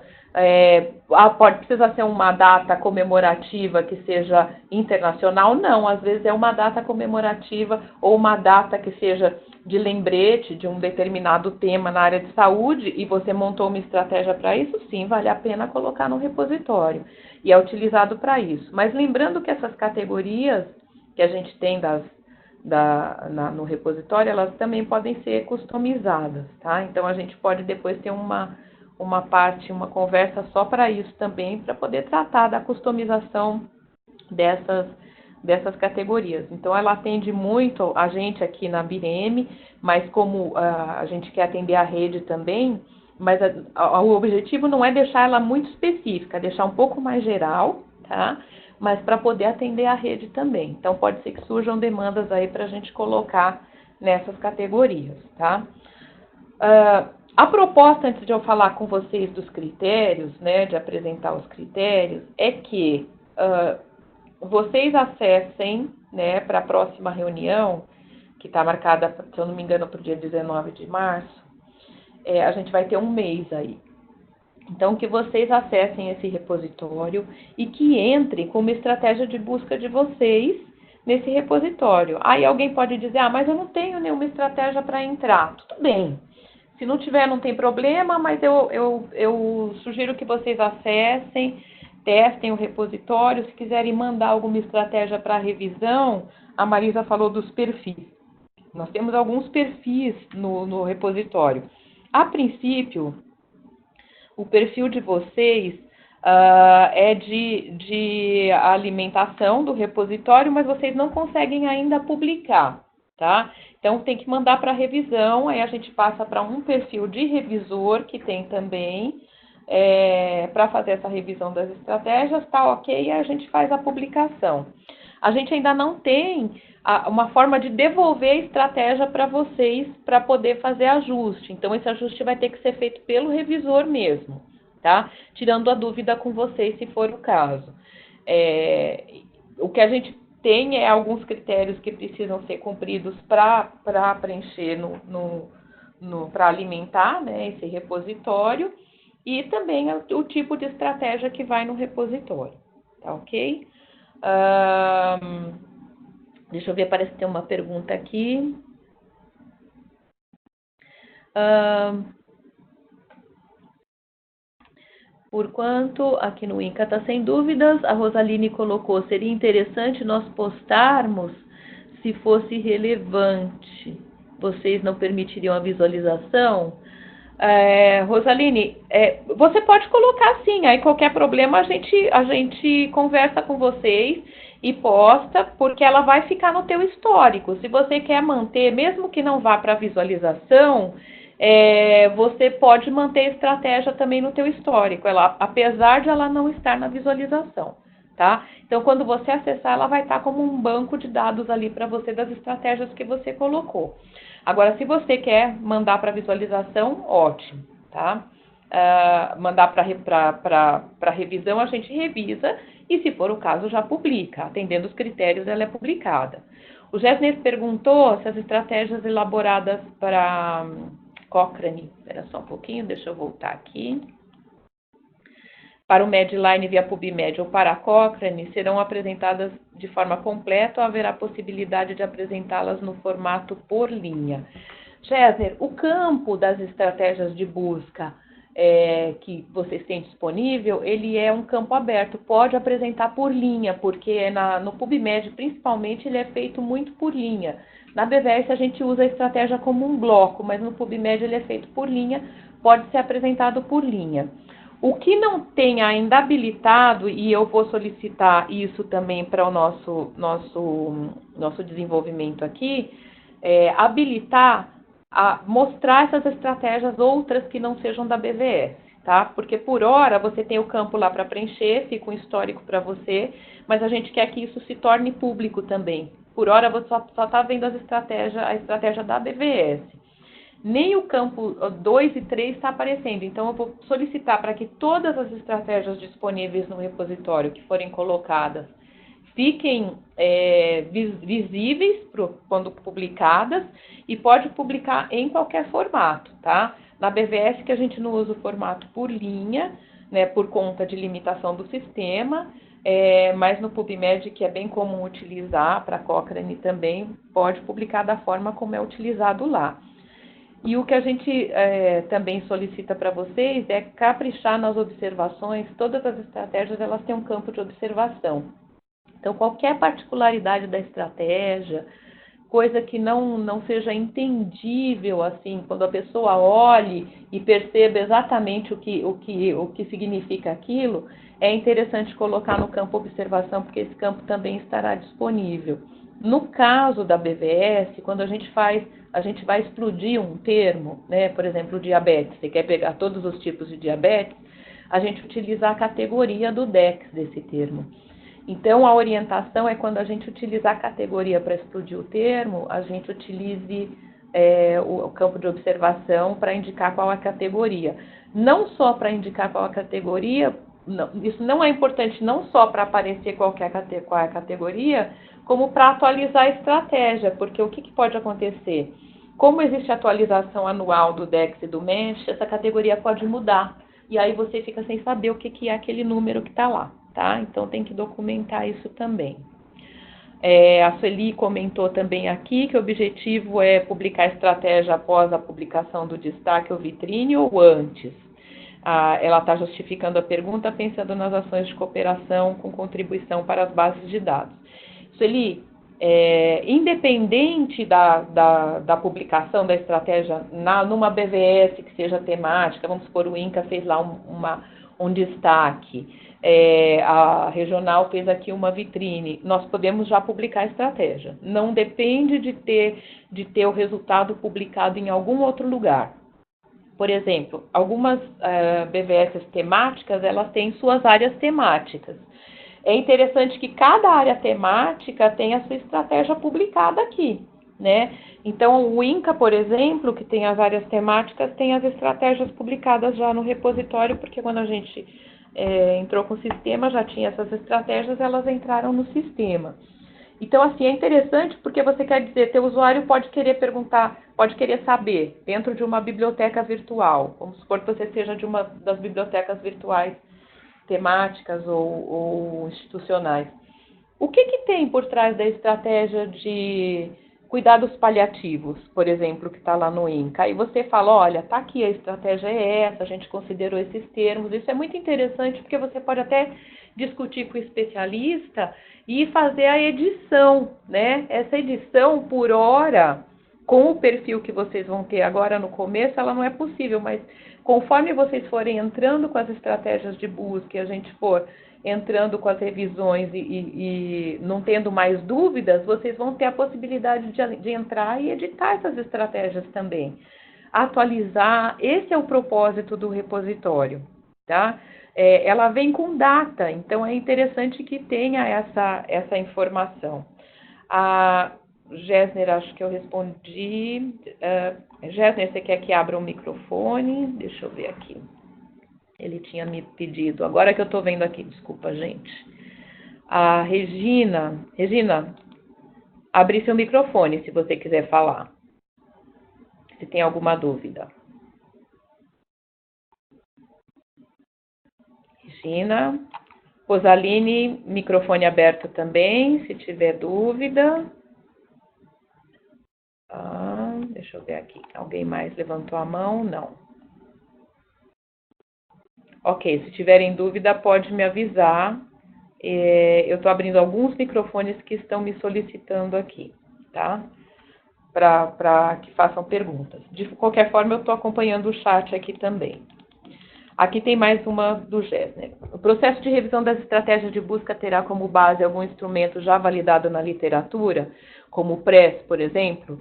Pode precisar ser uma data comemorativa que seja internacional? Não, às vezes é uma data comemorativa ou uma data que seja de lembrete de um determinado tema na área de saúde e você montou uma estratégia para isso, sim, vale a pena colocar no repositório e é utilizado para isso. Mas lembrando que essas categorias que a gente tem no repositório, elas também podem ser customizadas, tá? Então, a gente pode depois ter uma conversa só para isso também, para poder tratar da customização dessas categorias. Então, ela atende muito a gente aqui na BIREM, mas como a gente quer atender a rede também, mas o objetivo não é deixar ela muito específica, deixar um pouco mais geral, tá? Mas para poder atender a rede também. Então, pode ser que surjam demandas aí para a gente colocar nessas categorias, tá? A proposta, antes de eu falar com vocês dos critérios, né, de apresentar os critérios, é que vocês acessem, né, para a próxima reunião, que está marcada, se eu não me engano, para o dia 19 de março, a gente vai ter um mês aí. Então, que vocês acessem esse repositório e que entrem com uma estratégia de busca de vocês nesse repositório. Aí alguém pode dizer, mas eu não tenho nenhuma estratégia para entrar. Tudo bem. Se não tiver, não tem problema, mas eu sugiro que vocês acessem, testem o repositório. Se quiserem mandar alguma estratégia para revisão, a Marisa falou dos perfis. Nós temos alguns perfis no repositório. A princípio, o perfil de vocês é de alimentação do repositório, mas vocês não conseguem ainda publicar, tá? Então, tem que mandar para revisão, aí a gente passa para um perfil de revisor, que tem também, para fazer essa revisão das estratégias, tá ok, e a gente faz a publicação. A gente ainda não tem uma forma de devolver a estratégia para vocês para poder fazer ajuste. Então, esse ajuste vai ter que ser feito pelo revisor mesmo, tá? Tirando a dúvida com vocês, se for o caso. O que a gente tem alguns critérios que precisam ser cumpridos para preencher para alimentar, né, esse repositório, e também o tipo de estratégia que vai no repositório, tá ok? Deixa eu ver, parece que tem uma pergunta aqui. Porquanto, aqui no INCA está sem dúvidas, a Rosaline colocou, seria interessante nós postarmos se fosse relevante. Vocês não permitiriam a visualização? Rosaline, você pode colocar sim, aí qualquer problema a gente conversa com vocês e posta, porque ela vai ficar no teu histórico. Se você quer manter, mesmo que não vá para visualização, você pode manter a estratégia também no teu histórico, apesar de ela não estar na visualização, tá? Então, quando você acessar, ela vai estar como um banco de dados ali para você das estratégias que você colocou. Agora, se você quer mandar para visualização, ótimo, tá? Mandar para revisão, a gente revisa e, se for o caso, já publica. Atendendo os critérios, ela é publicada. O Gessner perguntou se as estratégias elaboradas para Cochrane, espera só um pouquinho, deixa eu voltar aqui. Para o Medline via PubMed ou para a Cochrane, serão apresentadas de forma completa ou haverá possibilidade de apresentá-las no formato por linha? Gessner, o campo das estratégias de busca que vocês têm disponível, ele é um campo aberto, pode apresentar por linha, porque no PubMed, principalmente, ele é feito muito por linha. Na BVS, a gente usa a estratégia como um bloco, mas no PubMed ele é feito por linha, pode ser apresentado por linha. O que não tem ainda habilitado, e eu vou solicitar isso também para o nosso desenvolvimento aqui, habilitar a mostrar essas estratégias outras que não sejam da BVS, tá? Porque por hora você tem o campo lá para preencher, fica um histórico para você, mas a gente quer que isso se torne público também, Por hora, você só está vendo a estratégia da BVS. Nem o campo 2 e 3 está aparecendo. Então, eu vou solicitar para que todas as estratégias disponíveis no repositório que forem colocadas fiquem visíveis quando publicadas e pode publicar em qualquer formato, tá? Na BVS que a gente não usa o formato por linha, né, por conta de limitação do sistema, mas no PubMed, que é bem comum utilizar para Cochrane também, pode publicar da forma como é utilizado lá. E o que a gente também solicita para vocês é caprichar nas observações. Todas as estratégias elas têm um campo de observação. Então, qualquer particularidade da estratégia, coisa que não seja entendível, assim, quando a pessoa olhe e perceba exatamente o que significa aquilo, é interessante colocar no campo observação, porque esse campo também estará disponível. No caso da BVS, quando a gente vai explodir um termo, né, por exemplo, diabetes, você quer pegar todos os tipos de diabetes, a gente utiliza a categoria do DEX desse termo. Então, a orientação é quando a gente utilizar a categoria para explodir o termo, a gente utilize o campo de observação para indicar qual é a categoria. Não só para indicar qual é a categoria, isso não é importante não só para aparecer qual é a categoria, como para atualizar a estratégia, porque o que pode acontecer? Como existe atualização anual do DEX e do MENSH, essa categoria pode mudar, e aí você fica sem saber o que é aquele número que está lá. Tá? Então, tem que documentar isso também. A Sueli comentou também aqui que o objetivo é publicar a estratégia após a publicação do destaque ou vitrine ou antes. Ela está justificando a pergunta pensando nas ações de cooperação com contribuição para as bases de dados. Sueli, independente da publicação da estratégia numa BVS que seja temática, vamos supor, o INCA fez lá um destaque, a regional fez aqui uma vitrine, nós podemos já publicar a estratégia. Não depende de ter o resultado publicado em algum outro lugar. Por exemplo, algumas BVS temáticas, elas têm suas áreas temáticas. É interessante que cada área temática tenha a sua estratégia publicada aqui, né? Então, o INCA, por exemplo, que tem as áreas temáticas, tem as estratégias publicadas já no repositório, porque quando a gente entrou com o sistema, já tinha essas estratégias, elas entraram no sistema. Então, assim, é interessante porque você quer dizer, teu usuário pode querer perguntar, pode querer saber, dentro de uma biblioteca virtual, vamos supor que você seja de uma das bibliotecas virtuais temáticas ou institucionais. O que tem por trás da estratégia de cuidados paliativos, por exemplo, que está lá no INCA? Aí você fala, olha, tá aqui, a estratégia é essa, a gente considerou esses termos. Isso é muito interessante porque você pode até discutir com o especialista e fazer a edição, né? Essa edição por hora, com o perfil que vocês vão ter agora no começo, ela não é possível, mas conforme vocês forem entrando com as estratégias de busca e a gente for entrando com as revisões e não tendo mais dúvidas, vocês vão ter a possibilidade de entrar e editar essas estratégias também. Atualizar, esse é o propósito do repositório, tá? Ela vem com data, então é interessante que tenha essa informação. A Gessner, acho que eu respondi. Gessner, você quer que abra o microfone? Deixa eu ver aqui. Ele tinha me pedido, agora que eu estou vendo aqui, desculpa, gente. A Regina, abri seu microfone se você quiser falar, se tem alguma dúvida. Regina, Rosaline, microfone aberto também, se tiver dúvida. Deixa eu ver aqui, alguém mais levantou a mão? Não. Ok, se tiverem dúvida, pode me avisar. Eu estou abrindo alguns microfones que estão me solicitando aqui, tá? Para que façam perguntas. De qualquer forma, eu estou acompanhando o chat aqui também. Aqui tem mais uma do Gessner. O processo de revisão das estratégias de busca terá como base algum instrumento já validado na literatura, como o PRESS, por exemplo.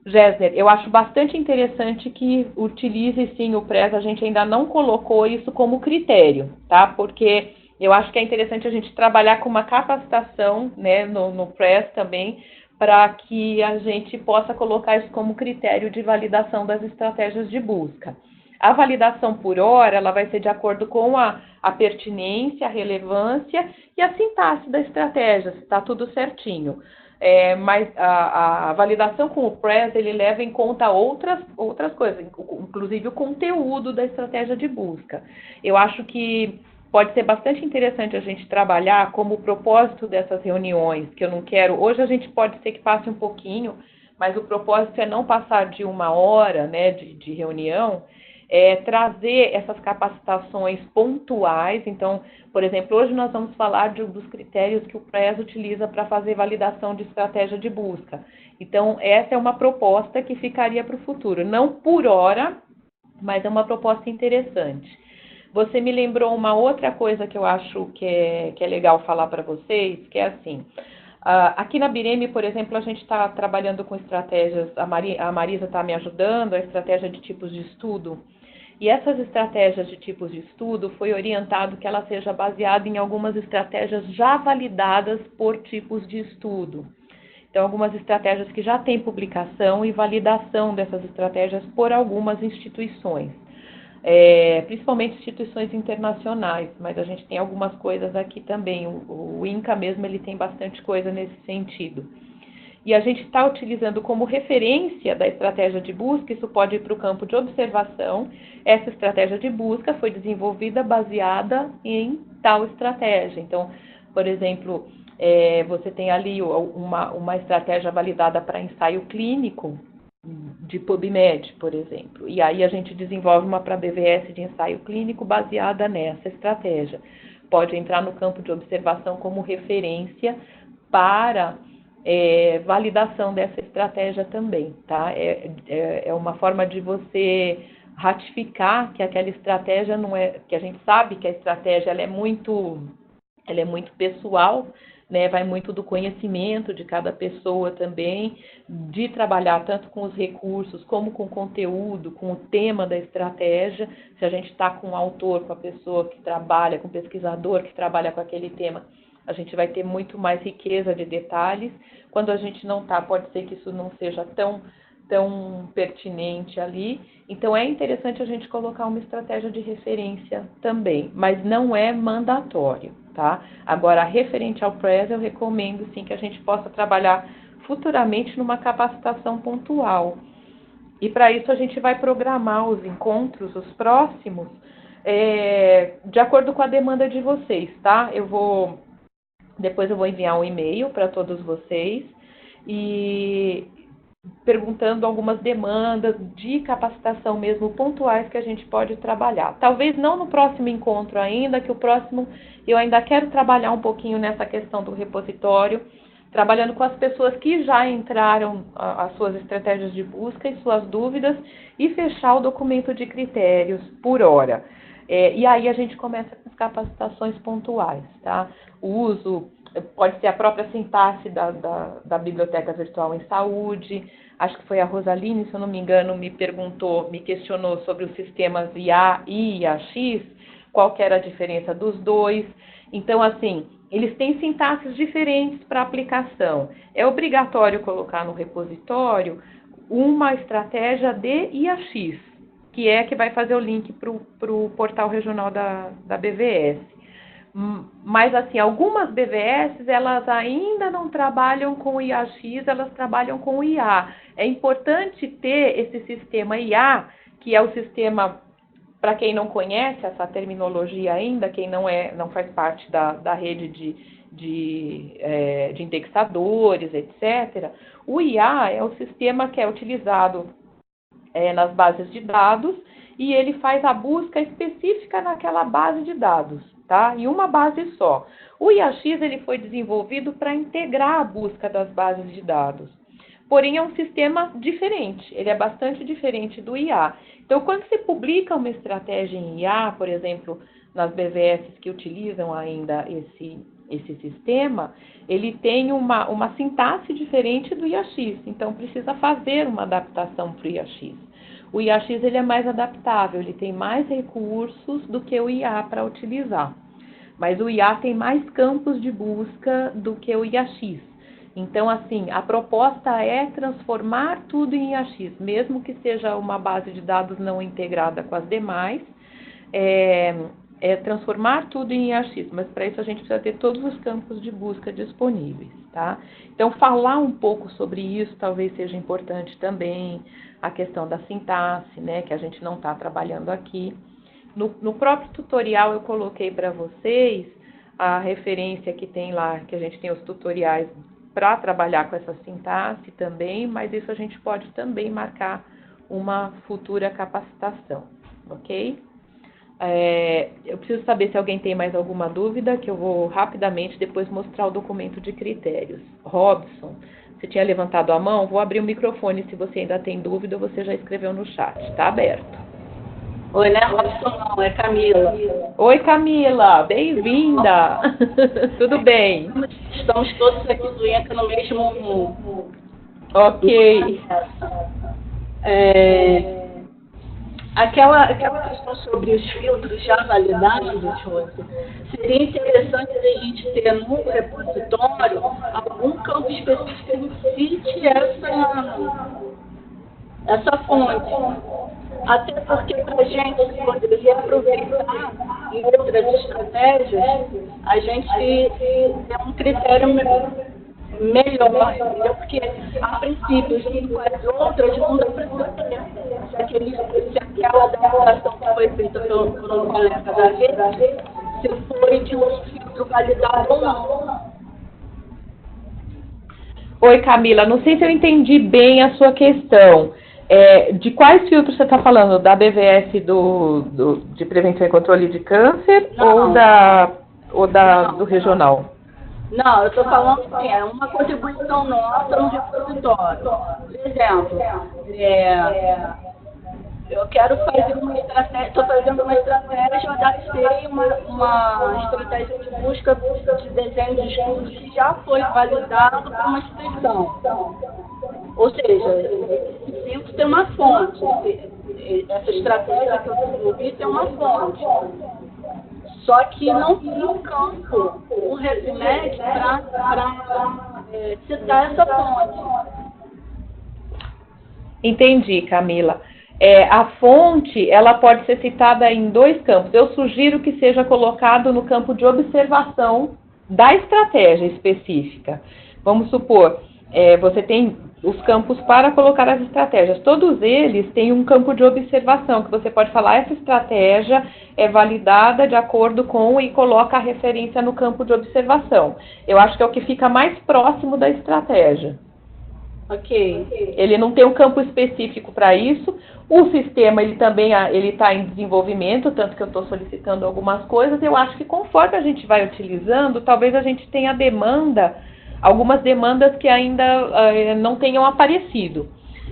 Gessner, eu acho bastante interessante que utilize sim o PRESS, a gente ainda não colocou isso como critério, tá? Porque Eu acho que é interessante a gente trabalhar com uma capacitação, né, no PRESS também, para que a gente possa colocar isso como critério de validação das estratégias de busca. A validação por hora, ela vai ser de acordo com a pertinência, a relevância e a sintaxe da estratégia, se está tudo certinho. Mas a validação com o PRESS, ele leva em conta outras coisas, inclusive o conteúdo da estratégia de busca. Eu acho que pode ser bastante interessante a gente trabalhar como o propósito dessas reuniões, que eu não quero... Hoje a gente pode ser que passe um pouquinho, mas o propósito é não passar de 1 hora, né, de reunião, trazer essas capacitações pontuais. Então, por exemplo, hoje nós vamos falar dos critérios que o PRESS utiliza para fazer validação de estratégia de busca. Então, essa é uma proposta que ficaria para o futuro, não por hora, mas é uma proposta interessante. Você me lembrou uma outra coisa que eu acho que é legal falar para vocês, que é assim, aqui na Bireme, por exemplo, a gente está trabalhando com estratégias, a Marisa está me ajudando, a estratégia de tipos de estudo, e essas estratégias de tipos de estudo foi orientado que ela seja baseada em algumas estratégias já validadas por tipos de estudo. Então, algumas estratégias que já têm publicação e validação dessas estratégias por algumas instituições. Principalmente instituições internacionais, mas a gente tem algumas coisas aqui também. O INCA mesmo, ele tem bastante coisa nesse sentido. E a gente está utilizando como referência da estratégia de busca, isso pode ir para o campo de observação. Essa estratégia de busca foi desenvolvida baseada em tal estratégia. Então, por exemplo, você tem ali uma estratégia validada para ensaio clínico, de PubMed, por exemplo. E aí a gente desenvolve uma para BVS de ensaio clínico baseada nessa estratégia. Pode entrar no campo de observação como referência para validação dessa estratégia também, tá? É uma forma de você ratificar que aquela estratégia não é, que a gente sabe que a estratégia ela é muito pessoal, né, vai muito do conhecimento de cada pessoa também, de trabalhar tanto com os recursos, como com o conteúdo, com o tema da estratégia. Se a gente está com o autor, com a pessoa que trabalha, com o pesquisador que trabalha com aquele tema, a gente vai ter muito mais riqueza de detalhes. Quando a gente não está, pode ser que isso não seja tão pertinente ali. Então, é interessante a gente colocar uma estratégia de referência também, mas não é mandatório, tá? Agora, referente ao PRESS, eu recomendo, sim, que a gente possa trabalhar futuramente numa capacitação pontual. E, para isso, a gente vai programar os encontros, os próximos, de acordo com a demanda de vocês, tá? Depois eu vou enviar um e-mail para todos vocês e perguntando algumas demandas de capacitação mesmo pontuais que a gente pode trabalhar. Talvez não no próximo encontro ainda, que o próximo eu ainda quero trabalhar um pouquinho nessa questão do repositório, trabalhando com as pessoas que já entraram as suas estratégias de busca e suas dúvidas e fechar o documento de critérios por hora. E aí a gente começa com as capacitações pontuais, tá? O uso pode ser a própria sintaxe da Biblioteca Virtual em Saúde. Acho que foi a Rosaline, se eu não me engano, me questionou sobre os sistemas IA e IAX, qual que era a diferença dos dois. Então, assim, eles têm sintaxes diferentes para aplicação. É obrigatório colocar no repositório uma estratégia de IAX, que vai fazer o link para o portal regional da BVS. Mas, assim, algumas BVS, elas ainda não trabalham com o IAX, elas trabalham com o IA. É importante ter esse sistema IA, que é o sistema, para quem não conhece essa terminologia ainda, quem não faz parte da rede de indexadores, etc., o IA é o sistema que é utilizado nas bases de dados e ele faz a busca específica naquela base de dados, tá? Em uma base só. O IAX ele foi desenvolvido para integrar a busca das bases de dados. Porém, é um sistema diferente, ele é bastante diferente do IA. Então, quando se publica uma estratégia em IA, por exemplo, nas BVS que utilizam ainda esse sistema, ele tem uma sintaxe diferente do IAX, então precisa fazer uma adaptação para o IAX. O IAX ele é mais adaptável, ele tem mais recursos do que o IA para utilizar. mas o IA tem mais campos de busca do que o IAX. Então, assim, a proposta é transformar tudo em IAX, mesmo que seja uma base de dados não integrada com as demais, transformar tudo em IAX, mas para isso a gente precisa ter todos os campos de busca disponíveis, tá? Então, falar um pouco sobre isso talvez seja importante também, a questão da sintaxe, né, que a gente não está trabalhando aqui. No próprio tutorial eu coloquei para vocês a referência que tem lá, que a gente tem os tutoriais para trabalhar com essa sintaxe também, mas isso a gente pode também marcar uma futura capacitação, ok? Eu preciso saber se alguém tem mais alguma dúvida, que eu vou rapidamente depois mostrar o documento de critérios. Robson, você tinha levantado a mão, vou abrir o microfone se você ainda tem dúvida, você já escreveu no chat, está aberto. Oi, né, Robson? Não, é Camila. Oi, Camila, bem-vinda. Tudo bem? Estamos todos aqui do INCA no mesmo... Ok. Aquela questão sobre os filtros já validados, José, seria interessante a gente ter no repositório algum campo específico que cite essa fonte. Até porque para a gente poder reaproveitar em outras estratégias, a gente tem um critério melhor, entendeu? Porque, a princípio, junto com as outras, não dá para saber se aquela adaptação que foi feita por um colega da rede, se foi de um filtro validado ou não. Oi, Camila, não sei se eu entendi bem a sua questão. De quais filtros você está falando? Da BVS de Prevenção e Controle de Câncer ou do regional? Não, eu estou falando assim, é uma contribuição nossa no repositório. Por exemplo, eu quero fazer uma estratégia, estou fazendo uma estratégia, eu adaptei uma estratégia de busca de desenho de estudo que já foi validado por uma instituição. Ou seja, esse filtro tem uma fonte, essa estratégia que eu desenvolvi tem uma fonte. Só que não tem um campo, um RefMed para citar essa fonte. Entendi, Camila. A fonte, ela pode ser citada em dois campos. Eu sugiro que seja colocado no campo de observação da estratégia específica. Vamos supor, você tem os campos para colocar as estratégias. Todos eles têm um campo de observação, que você pode falar, essa estratégia é validada de acordo com e coloca a referência no campo de observação. Eu acho que é o que fica mais próximo da estratégia. Ok. Ele não tem um campo específico para isso. O sistema, ele também está em desenvolvimento, tanto que eu estou solicitando algumas coisas. Eu acho que conforme a gente vai utilizando, talvez a gente tenha algumas demandas que ainda não tenham aparecido.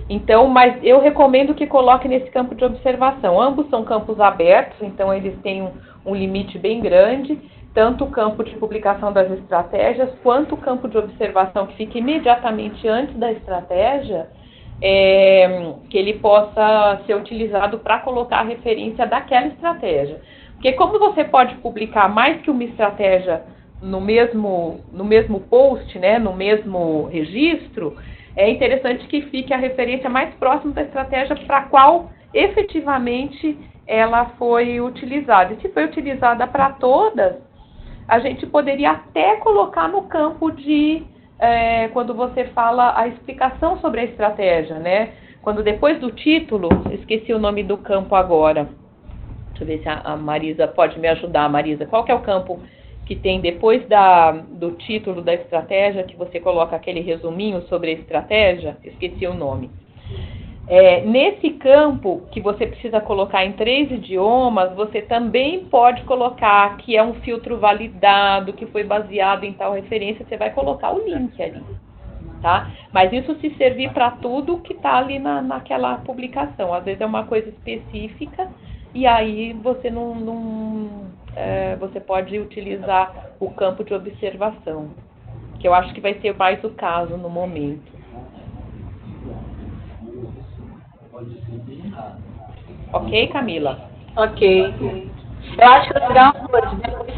Então, mas eu recomendo que coloque nesse campo de observação. Ambos são campos abertos, então eles têm um limite bem grande, tanto o campo de publicação das estratégias, quanto o campo de observação que fica imediatamente antes da estratégia, que ele possa ser utilizado para colocar a referência daquela estratégia. Porque como você pode publicar mais que uma estratégia no mesmo post, né, no mesmo registro, é interessante que fique a referência mais próxima da estratégia para a qual efetivamente ela foi utilizada. E se foi utilizada para todas, a gente poderia até colocar no campo de, quando você fala a explicação sobre a estratégia, né? Quando depois do título, esqueci o nome do campo agora. Deixa eu ver se a Marisa pode me ajudar, Marisa. Qual que é o campo que tem depois do título da estratégia, que você coloca aquele resuminho sobre a estratégia? Esqueci o nome. Nesse campo, que você precisa colocar em 3 idiomas, você também pode colocar que é um filtro validado, que foi baseado em tal referência, você vai colocar o link ali, tá? Mas isso se servir para tudo que está ali naquela publicação. Às vezes é uma coisa específica, e aí você você pode utilizar o campo de observação, que eu acho que vai ser mais o caso no momento. Ok, Camila? Ok. Eu acho que legal, depois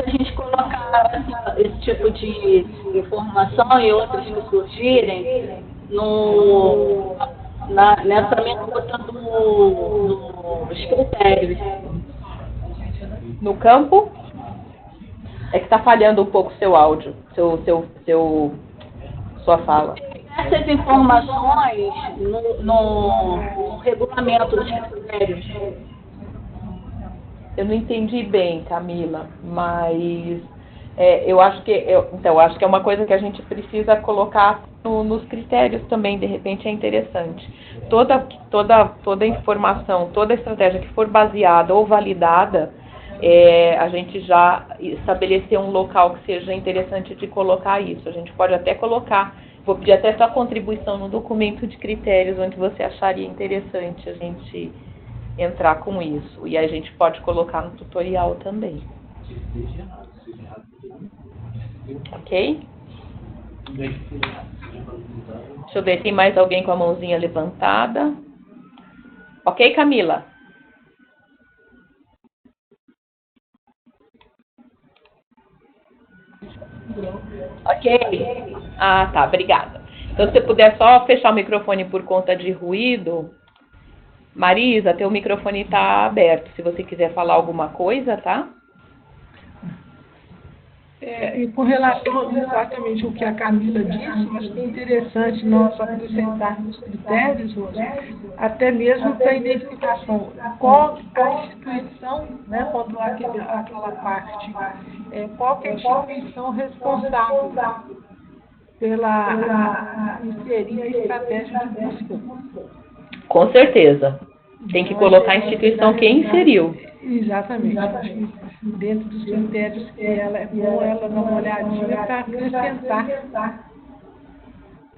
a gente colocar esse tipo de informação e outras que surgirem nessa minuta dos critérios. No campo? É que está falhando um pouco seu áudio, sua fala. Essas informações no regulamento dos critérios. Eu não entendi bem, Camila, mas eu acho que é uma coisa que a gente precisa colocar nos critérios também, de repente é interessante. Toda informação, toda estratégia que for baseada ou validada, a gente já estabelecer um local que seja interessante de colocar isso. A gente pode até colocar, vou pedir até sua contribuição no documento de critérios, onde você acharia interessante a gente entrar com isso. E a gente pode colocar no tutorial também. Ok? Deixa eu ver, tem mais alguém com a mãozinha levantada? Ok, Camila? Ok. Ah, tá, obrigada. Então, se você puder só fechar o microfone por conta de ruído. Marisa, teu microfone está aberto, se você quiser falar alguma coisa, tá? E com relação exatamente ao que a Camila disse, eu acho que é interessante nós acrescentarmos critérios, até mesmo para a identificação. Qual a instituição, né, quando aquela parte, qual que é a instituição responsável pela inserir a estratégia de busca. Com certeza. Tem que colocar a instituição que inseriu. Exatamente. Acho que dentro dos critérios que é bom ela dar uma olhadinha para acrescentar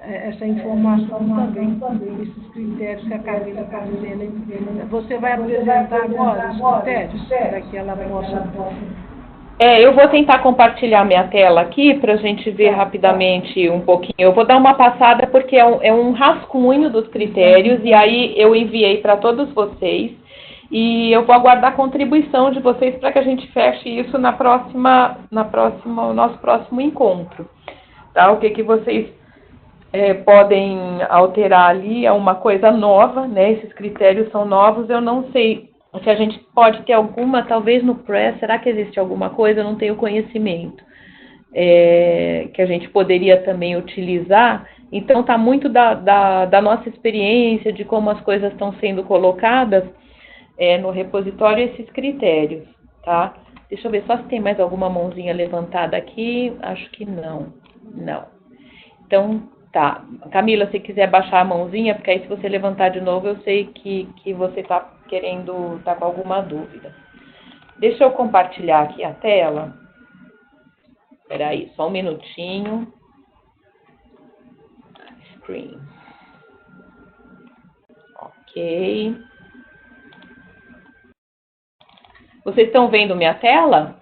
essa informação também, esses critérios que a Camila está dizendo. Você vai apresentar agora os critérios para que ela possa... Eu vou tentar compartilhar minha tela aqui para a gente ver rapidamente um pouquinho. Eu vou dar uma passada porque é um rascunho dos critérios e aí eu enviei para todos vocês e eu vou aguardar a contribuição de vocês para que a gente feche isso no nosso próximo encontro. Tá? O que vocês podem alterar ali é uma coisa nova, né? Esses critérios são novos, eu não sei se a gente pode ter alguma, talvez no Press, será que existe alguma coisa? Eu não tenho conhecimento, que a gente poderia também utilizar. Então, está muito da nossa experiência, de como as coisas estão sendo colocadas no repositório, esses critérios, tá? Deixa eu ver só se tem mais alguma mãozinha levantada aqui. Acho que não. Não. Então, tá. Camila, se quiser baixar a mãozinha, porque aí se você levantar de novo, eu sei que você está querendo, tá com alguma dúvida. Deixa eu compartilhar aqui a tela. Espera aí, só um minutinho. Screen. Ok. Vocês estão vendo minha tela?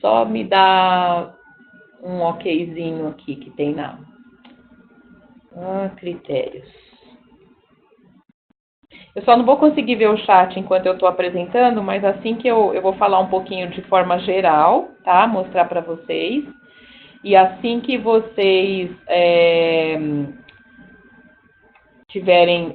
Só me dá um okzinho aqui que tem na... critérios. Eu só não vou conseguir ver o chat enquanto eu estou apresentando, mas assim que eu vou falar um pouquinho de forma geral, tá? Mostrar para vocês. E assim que vocês tiverem,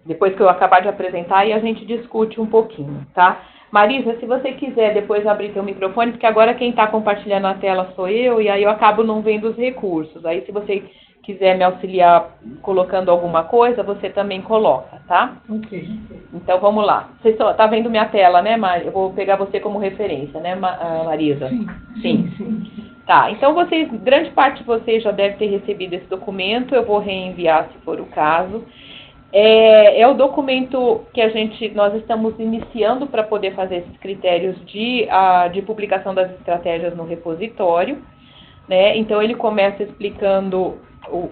depois que eu acabar de apresentar, aí a gente discute um pouquinho, tá? Marisa, se você quiser depois abrir seu microfone, porque agora quem está compartilhando a tela sou eu, e aí eu acabo não vendo os recursos. Aí se você quiser me auxiliar colocando alguma coisa, você também coloca, tá? Ok. Então, vamos lá. Você está vendo minha tela, né, Mari? Eu vou pegar você como referência, né, Marisa? Sim. Tá, então grande parte de vocês já deve ter recebido esse documento, eu vou reenviar se for o caso. É o documento que nós estamos iniciando para poder fazer esses critérios de publicação das estratégias no repositório, né? Então, ele começa explicando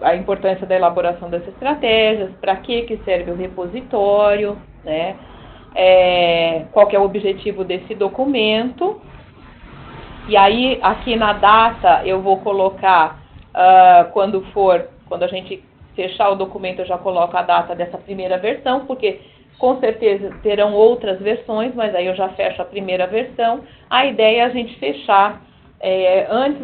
a importância da elaboração dessas estratégias, para que serve o repositório, né? Qual que é o objetivo desse documento. E aí, aqui na data, eu vou colocar, quando a gente fechar o documento, eu já coloco a data dessa primeira versão, porque Com certeza terão outras versões, mas aí eu já fecho a primeira versão. A ideia é a gente fechar antes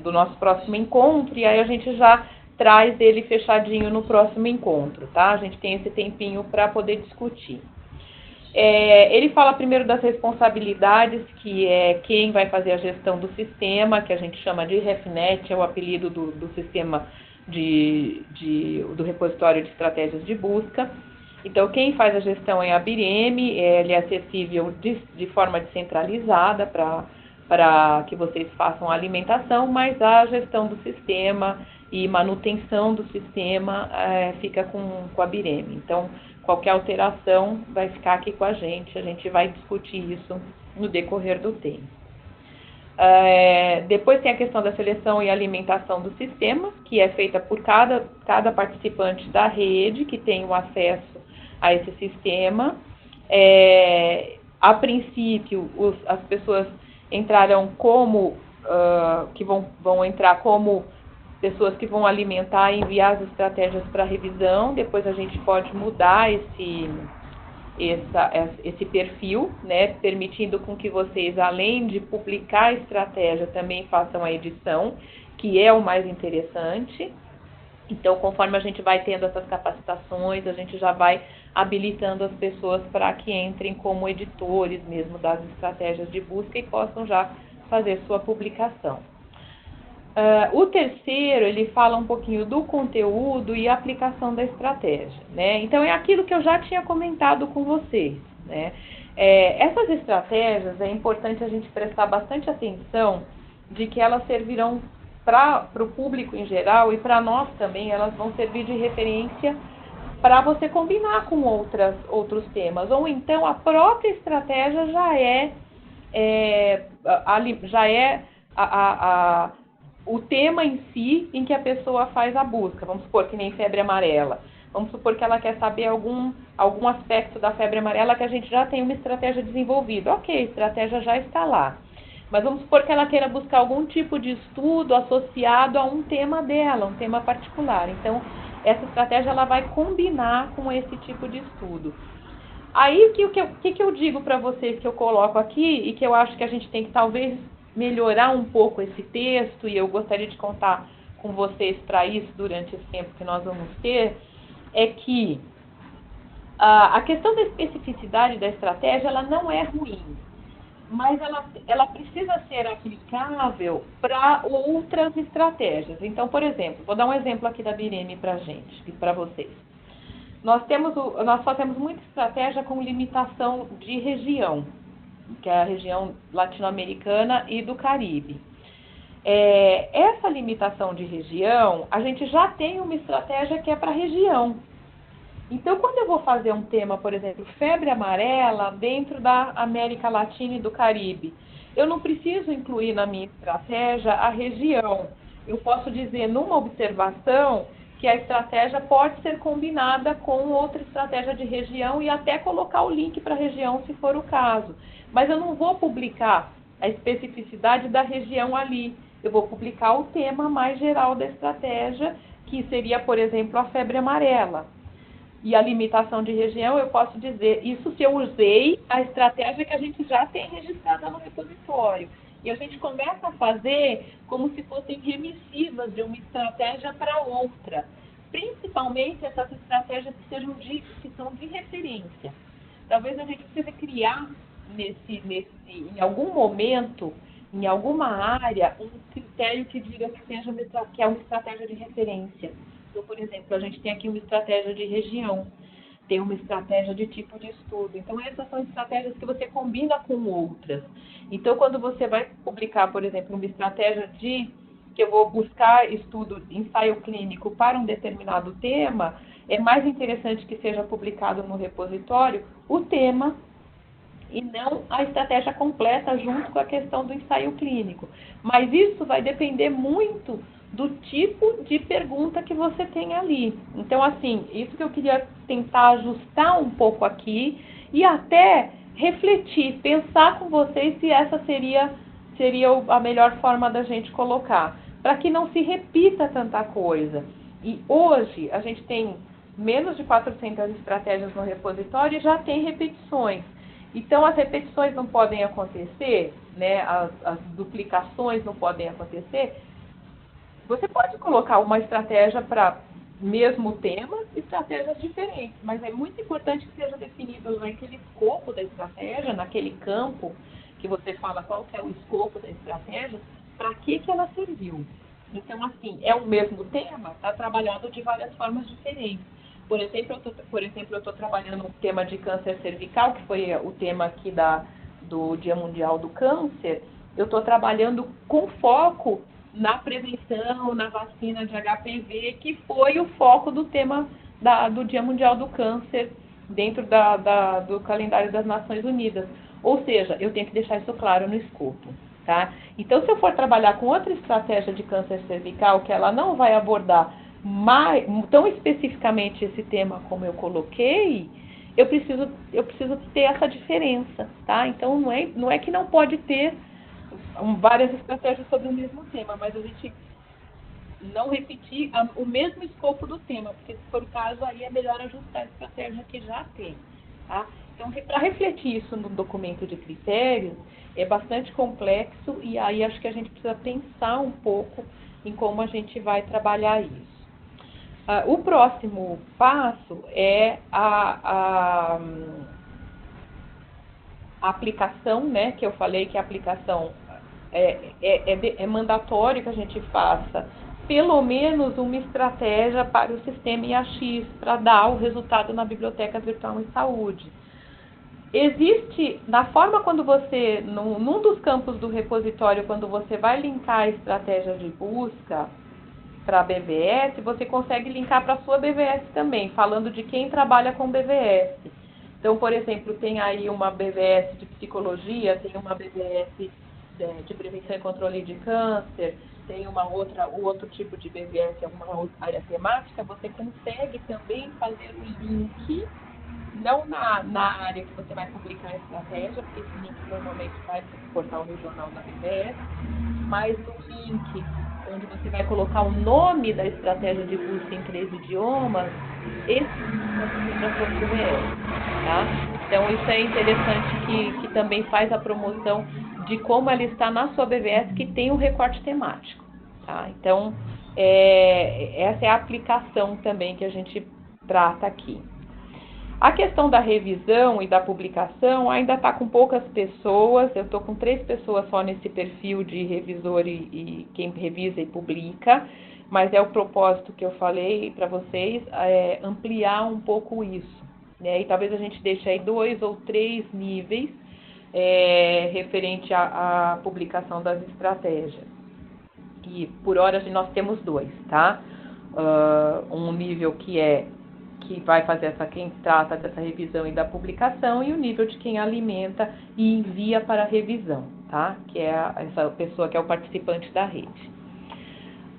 do nosso próximo encontro, e aí a gente já traz ele fechadinho no próximo encontro, tá? A gente tem esse tempinho para poder discutir. Ele fala primeiro das responsabilidades, que é quem vai fazer a gestão do sistema, que a gente chama de RefNet, é o apelido do sistema do repositório de estratégias de busca. Então, quem faz a gestão é a BIREME, ele é acessível de forma descentralizada para que vocês façam a alimentação, mas a gestão do sistema e manutenção do sistema fica com a BIREME. Então, qualquer alteração vai ficar aqui com a gente vai discutir isso no decorrer do tempo. Depois tem a questão da seleção e alimentação do sistema, que é feita por cada participante da rede que tem o acesso a esse sistema. A princípio, as pessoas entrarão que vão entrar como pessoas que vão alimentar e enviar as estratégias para revisão. Depois a gente pode mudar esse perfil, né, permitindo com que vocês, além de publicar a estratégia, também façam a edição, que é o mais interessante. Então, conforme a gente vai tendo essas capacitações, a gente já vai habilitando as pessoas para que entrem como editores mesmo das estratégias de busca e possam já fazer sua publicação. O terceiro, ele fala um pouquinho do conteúdo e aplicação da estratégia, né? Então, é aquilo que eu já tinha comentado com vocês, né? Essas estratégias, é importante a gente prestar bastante atenção de que elas servirão para o público em geral e para nós também, elas vão servir de referência para você combinar com outros temas, ou então a própria estratégia já é o tema em si em que a pessoa faz a busca. Vamos supor que nem febre amarela. Vamos supor que ela quer saber algum aspecto da febre amarela que a gente já tem uma estratégia desenvolvida. Ok, a estratégia já está lá. Mas vamos supor que ela queira buscar algum tipo de estudo associado a um tema dela, um tema particular. Então, essa estratégia ela vai combinar com esse tipo de estudo. Aí, o que eu digo para vocês que eu coloco aqui e que eu acho que a gente tem que talvez melhorar um pouco esse texto, e eu gostaria de contar com vocês para isso durante esse tempo que nós vamos ter, é que a questão da especificidade da estratégia ela não é ruim, mas ela precisa ser aplicável para outras estratégias. Então, por exemplo, vou dar um exemplo aqui da BIREME para a gente e para vocês. Nós fazemos muita estratégia com limitação de região, que é a região latino-americana e do Caribe. Essa limitação de região, a gente já tem uma estratégia que é para região. Então, quando eu vou fazer um tema, por exemplo, febre amarela dentro da América Latina e do Caribe, eu não preciso incluir na minha estratégia a região. Eu posso dizer numa observação que a estratégia pode ser combinada com outra estratégia de região e até colocar o link para a região, se for o caso. Mas eu não vou publicar a especificidade da região ali. Eu vou publicar o tema mais geral da estratégia, que seria, por exemplo, a febre amarela. E a limitação de região, eu posso dizer, isso se eu usei a estratégia que a gente já tem registrada no repositório. E a gente começa a fazer como se fossem remissivas de uma estratégia para outra. Principalmente essas estratégias que são de referência. Talvez a gente precise criar em algum momento, em alguma área, um critério que diga que é uma estratégia de referência. Então, por exemplo, a gente tem aqui uma estratégia de região, tem uma estratégia de tipo de estudo. Então, essas são estratégias que você combina com outras. Então, quando você vai publicar, por exemplo, uma estratégia que eu vou buscar ensaio clínico para um determinado tema, é mais interessante que seja publicado no repositório o tema e não a estratégia completa junto com a questão do ensaio clínico. Mas isso vai depender muito do tipo de pergunta que você tem ali. Então, assim, isso que eu queria tentar ajustar um pouco aqui e até refletir, pensar com vocês se essa seria a melhor forma da gente colocar, para que não se repita tanta coisa. E hoje a gente tem menos de 400 estratégias no repositório e já tem repetições. Então, as repetições não podem acontecer, né? As duplicações não podem acontecer. Você pode colocar uma estratégia para mesmo tema, estratégias diferentes, mas é muito importante que seja definido naquele escopo da estratégia, naquele campo que você fala qual que é o escopo da estratégia, para que ela serviu. Então, assim, é o mesmo tema, está trabalhado de várias formas diferentes. Por exemplo, eu estou trabalhando um tema de câncer cervical, que foi o tema aqui do Dia Mundial do Câncer. Eu estou trabalhando com foco na prevenção, na vacina de HPV, que foi o foco do tema do Dia Mundial do Câncer, dentro do calendário das Nações Unidas. Ou seja, eu tenho que deixar isso claro no escopo. Tá? Então, se eu for trabalhar com outra estratégia de câncer cervical, que ela não vai abordar tão especificamente esse tema como eu coloquei, eu preciso ter essa diferença, tá? Então, não é que não pode ter várias estratégias sobre o mesmo tema, mas a gente não repetir o mesmo escopo do tema, porque se for o caso, aí é melhor ajustar a estratégia que já tem, tá? Então, para refletir isso no documento de critérios, é bastante complexo e aí acho que a gente precisa pensar um pouco em como a gente vai trabalhar isso. O próximo passo é a aplicação, né? Que eu falei que a aplicação é mandatório que a gente faça pelo menos uma estratégia para o sistema IAX, para dar o resultado na Biblioteca Virtual em Saúde. Existe, na forma quando você, num dos campos do repositório, quando você vai linkar a estratégia de busca para a BVS, você consegue linkar para a sua BVS também, falando de quem trabalha com BVS. Então, por exemplo, tem aí uma BVS de psicologia, tem uma BVS de prevenção e controle de câncer, tem o outro tipo de BVS, alguma outra área temática, você consegue também fazer o link, não na área que você vai publicar a estratégia, porque esse link normalmente vai para o portal regional da BVS, mas no link onde você vai colocar o nome da estratégia de busca em 3 idiomas, esse link vai para a BVS, tá? Então, isso é interessante que também faz a promoção de como ela está na sua BVS, que tem um recorte temático, tá? Então, essa é a aplicação também que a gente trata aqui. A questão da revisão e da publicação ainda está com poucas pessoas, eu estou com 3 pessoas só nesse perfil de revisor e quem revisa e publica, mas é o propósito que eu falei para vocês, ampliar um pouco isso, né? E talvez a gente deixe aí 2 ou 3 níveis referente à publicação das estratégias. E por hora nós temos 2, tá? Um nível que vai fazer quem trata dessa revisão e da publicação, e o nível de quem alimenta e envia para a revisão, tá? Que é essa pessoa que é o participante da rede.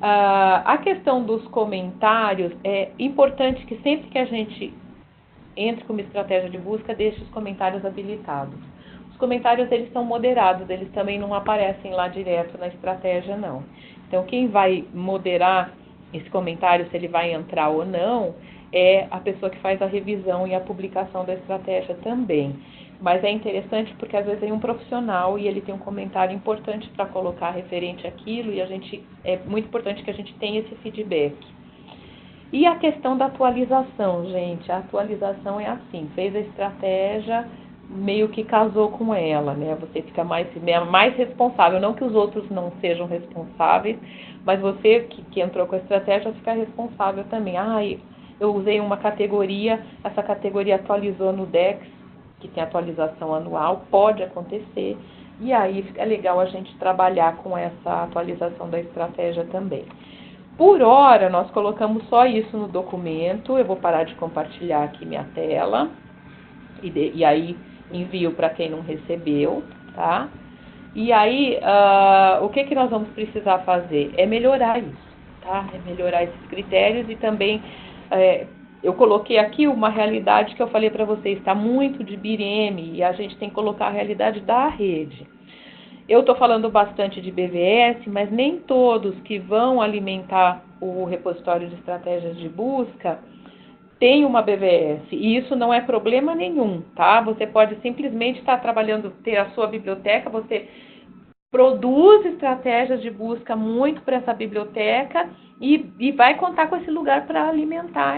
A questão dos comentários, é importante que sempre que a gente entre com uma estratégia de busca, deixe os comentários habilitados. Os comentários, eles são moderados, eles também não aparecem lá direto na estratégia, não. Então, quem vai moderar esse comentário, se ele vai entrar ou não, é a pessoa que faz a revisão e a publicação da estratégia também. Mas é interessante porque às vezes tem um profissional e ele tem um comentário importante para colocar referente àquilo e é muito importante que a gente tenha esse feedback. E a questão da atualização, gente, a atualização é assim, fez a estratégia, meio que casou com ela, né? Você fica mais responsável, não que os outros não sejam responsáveis, mas você que entrou com a estratégia fica responsável também. Eu usei uma categoria, essa categoria atualizou no DEX, que tem atualização anual, pode acontecer, e aí é legal a gente trabalhar com essa atualização da estratégia também. Por hora, nós colocamos só isso no documento, eu vou parar de compartilhar aqui minha tela, e aí envio para quem não recebeu, tá? E aí, o que nós vamos precisar fazer? É melhorar isso, tá? É melhorar esses critérios e também... eu coloquei aqui uma realidade que eu falei para vocês, está muito de BIREM e a gente tem que colocar a realidade da rede. Eu estou falando bastante de BVS, mas nem todos que vão alimentar o repositório de estratégias de busca tem uma BVS, e isso não é problema nenhum, tá? Você pode simplesmente estar trabalhando, ter a sua biblioteca, você produz estratégias de busca muito para essa biblioteca e vai contar com esse lugar para alimentar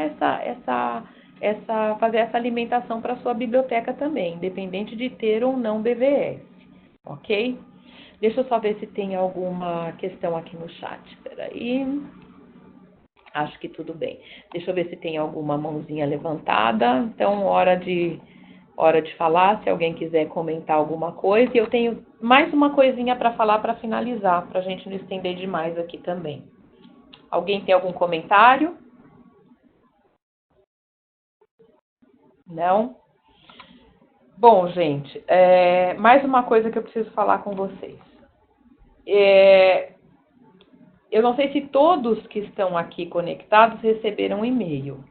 fazer essa alimentação para a sua biblioteca também, independente de ter ou não BVS, ok? Deixa eu só ver se tem alguma questão aqui no chat, peraí. Acho que tudo bem. Deixa eu ver se tem alguma mãozinha levantada. Então, hora de falar, se alguém quiser comentar alguma coisa. E eu tenho mais uma coisinha para falar para finalizar, para a gente não estender demais aqui também. Alguém tem algum comentário? Não? Bom, gente, mais uma coisa que eu preciso falar com vocês. Eu não sei se todos que estão aqui conectados receberam um e-mail.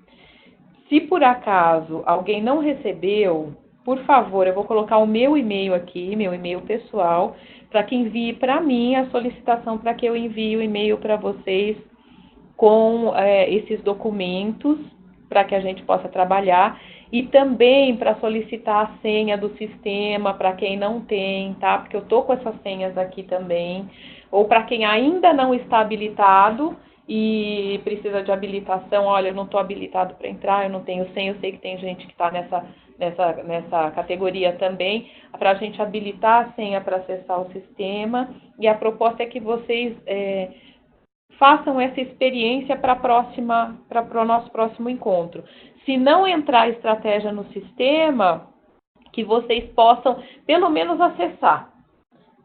Se por acaso alguém não recebeu, por favor, eu vou colocar o meu e-mail aqui, meu e-mail pessoal, para que envie para mim a solicitação para que eu envie o e-mail para vocês com esses documentos, para que a gente possa trabalhar, e também para solicitar a senha do sistema para quem não tem, tá? Porque eu tô com essas senhas aqui também, ou para quem ainda não está habilitado e precisa de habilitação, olha, eu não estou habilitado para entrar, eu não tenho senha, eu sei que tem gente que está nessa categoria também, para a gente habilitar a senha para acessar o sistema, e a proposta é que vocês façam essa experiência para o nosso próximo encontro. Se não entrar a estratégia no sistema, que vocês possam pelo menos acessar,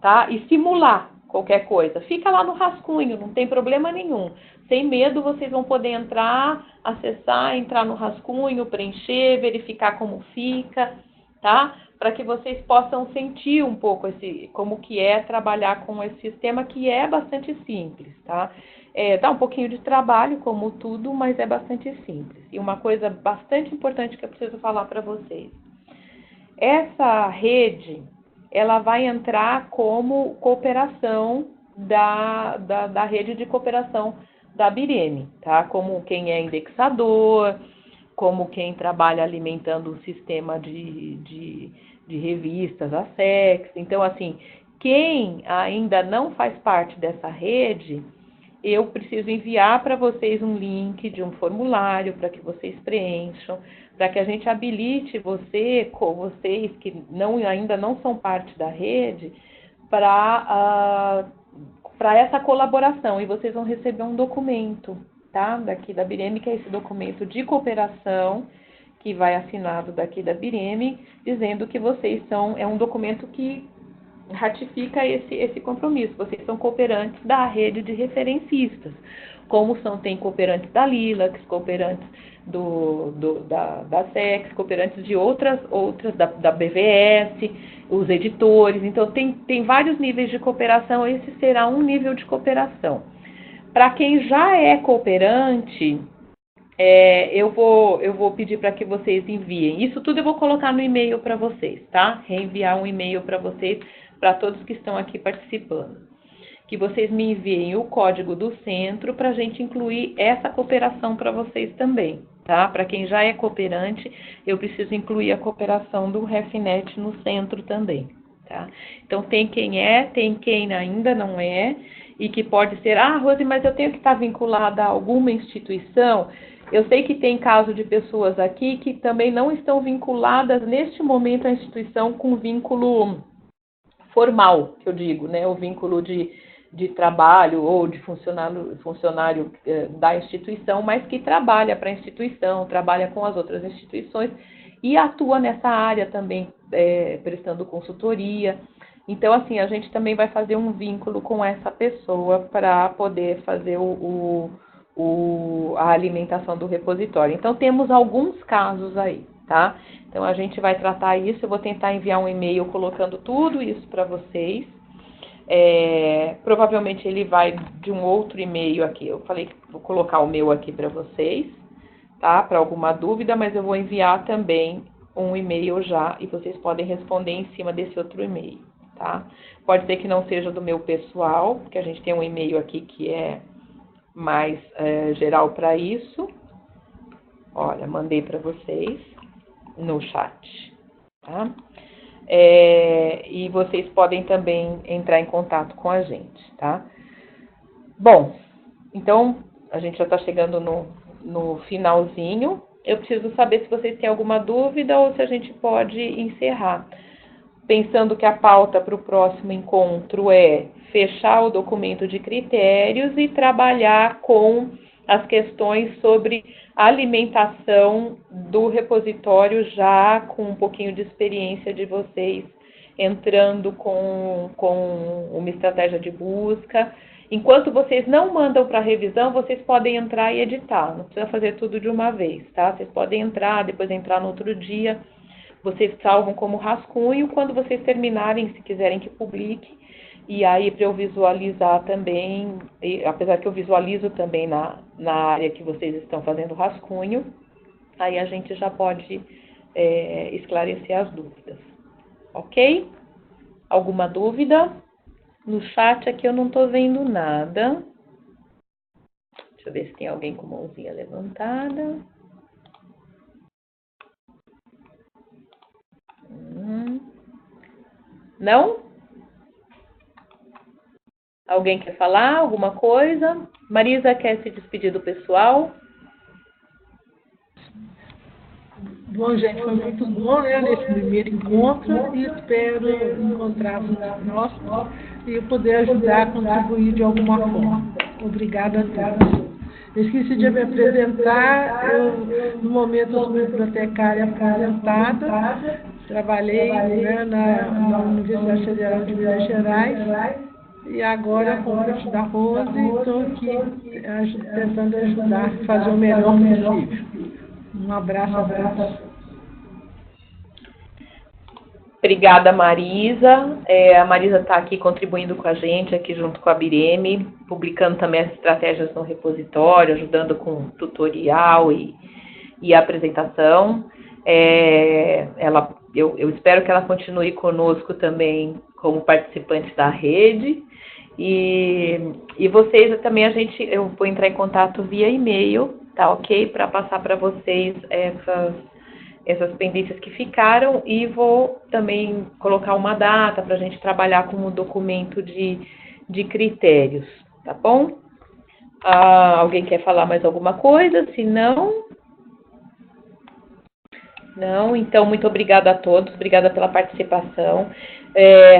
tá? E simular qualquer coisa. Fica lá no rascunho, não tem problema nenhum. Sem medo, vocês vão poder entrar, acessar, entrar no rascunho, preencher, verificar como fica, tá? Para que vocês possam sentir um pouco como que é trabalhar com esse sistema, que é bastante simples, tá? Dá um pouquinho de trabalho, como tudo, mas é bastante simples. E uma coisa bastante importante que eu preciso falar para vocês. Essa rede, ela vai entrar como cooperação da rede de cooperação da BIREME, tá? Como quem é indexador, como quem trabalha alimentando o sistema de revistas, a SEX. Então, assim, quem ainda não faz parte dessa rede, eu preciso enviar para vocês um link de um formulário para que vocês preencham, para que a gente habilite vocês que ainda não são parte da rede, para essa colaboração. E vocês vão receber um documento, tá? Daqui da BIREME, que é esse documento de cooperação, que vai assinado daqui da BIREME, dizendo que vocês é um documento que ratifica esse compromisso. Vocês são cooperantes da rede de referencistas, como tem cooperantes da Lilacs, cooperantes da SEX, cooperantes de outras da BVS, os editores. Então, tem vários níveis de cooperação, esse será um nível de cooperação. Para quem já é cooperante, eu vou pedir para que vocês enviem. Isso tudo eu vou colocar no e-mail para vocês, tá? Reenviar um e-mail para vocês, para todos que estão aqui participando. Que vocês me enviem o código do centro para a gente incluir essa cooperação para vocês também, tá? Para quem já é cooperante, eu preciso incluir a cooperação do RefNet no centro também, tá? Então, tem quem ainda não é, e que pode ser, Rose, mas eu tenho que estar vinculada a alguma instituição. Eu sei que tem caso de pessoas aqui que também não estão vinculadas neste momento à instituição com vínculo formal, que eu digo, né? O vínculo de trabalho ou de funcionário da instituição, mas que trabalha para a instituição, trabalha com as outras instituições e atua nessa área também, prestando consultoria. Então, assim, a gente também vai fazer um vínculo com essa pessoa para poder fazer a alimentação do repositório. Então, temos alguns casos aí, tá? Então, a gente vai tratar isso. Eu vou tentar enviar um e-mail colocando tudo isso para vocês. Provavelmente ele vai de um outro e-mail aqui. Eu falei que vou colocar o meu aqui para vocês, tá? Para alguma dúvida, mas eu vou enviar também um e-mail já e vocês podem responder em cima desse outro e-mail, tá? Pode ser que não seja do meu pessoal, porque a gente tem um e-mail aqui que é mais geral para isso. Olha, mandei para vocês no chat, tá? E vocês podem também entrar em contato com a gente, tá? Bom, então a gente já está chegando no finalzinho. Eu preciso saber se vocês têm alguma dúvida ou se a gente pode encerrar. Pensando que a pauta para o próximo encontro é fechar o documento de critérios e trabalhar com as questões sobre alimentação do repositório, já com um pouquinho de experiência de vocês entrando com uma estratégia de busca. Enquanto vocês não mandam para revisão, vocês podem entrar e editar. Não precisa fazer tudo de uma vez, tá? Vocês podem entrar, depois entrar no outro dia. Vocês salvam como rascunho. Quando vocês terminarem, se quiserem que publique. E aí, para eu visualizar também, apesar que eu visualizo também na área que vocês estão fazendo rascunho, aí a gente já pode esclarecer as dúvidas. Ok? Alguma dúvida? No chat aqui eu não estou vendo nada. Deixa eu ver se tem alguém com mãozinha levantada. Não? Alguém quer falar alguma coisa? Marisa quer se despedir do pessoal? Bom, gente, foi muito bom, né, nesse primeiro encontro e espero encontrar-vos no próximo e poder ajudar a contribuir de alguma forma. Obrigada a todos. Eu esqueci de me apresentar, no momento eu sou bibliotecária aposentada, trabalhei, né, na Universidade Federal de Minas Gerais e agora, com o convite da Rose, estou aqui tentando ajudar a fazer o melhor possível. Um abraço a todos. Obrigada, Marisa. A Marisa está aqui contribuindo com a gente, aqui junto com a Bireme, publicando também as estratégias no repositório, ajudando com tutorial e apresentação. Eu espero que ela continue conosco também como participante da rede. E vocês também, eu vou entrar em contato via e-mail, tá ok? Para passar para vocês essas pendências que ficaram e vou também colocar uma data para a gente trabalhar com um documento de critérios, tá bom? Alguém quer falar mais alguma coisa? Se não, então muito obrigada a todos, obrigada pela participação.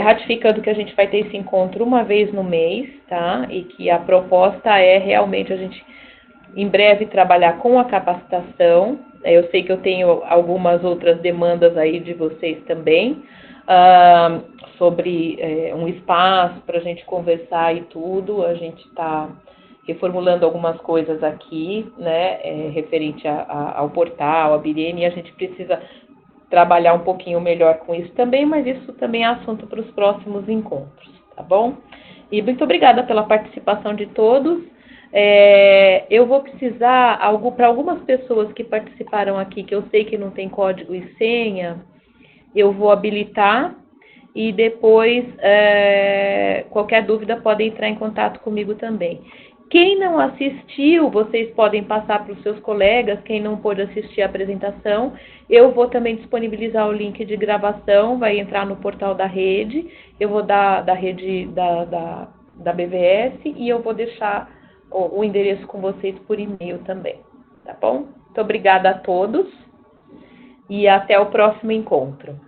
Ratificando que a gente vai ter esse encontro uma vez no mês, tá? E que a proposta é realmente a gente, em breve, trabalhar com a capacitação. Eu sei que eu tenho algumas outras demandas aí de vocês também, sobre um espaço para a gente conversar e tudo. A gente está reformulando algumas coisas aqui, né, referente ao portal, a Bireme, e a gente precisa trabalhar um pouquinho melhor com isso também, mas isso também é assunto para os próximos encontros, tá bom? E muito obrigada pela participação de todos. Eu vou precisar, para algumas pessoas que participaram aqui, que eu sei que não tem código e senha, eu vou habilitar e depois, qualquer dúvida, podem entrar em contato comigo também. Quem não assistiu, vocês podem passar para os seus colegas, quem não pôde assistir a apresentação, eu vou também disponibilizar o link de gravação, vai entrar no portal da rede, eu vou dar da rede da BVS e eu vou deixar o endereço com vocês por e-mail também, tá bom? Muito obrigada a todos e até o próximo encontro.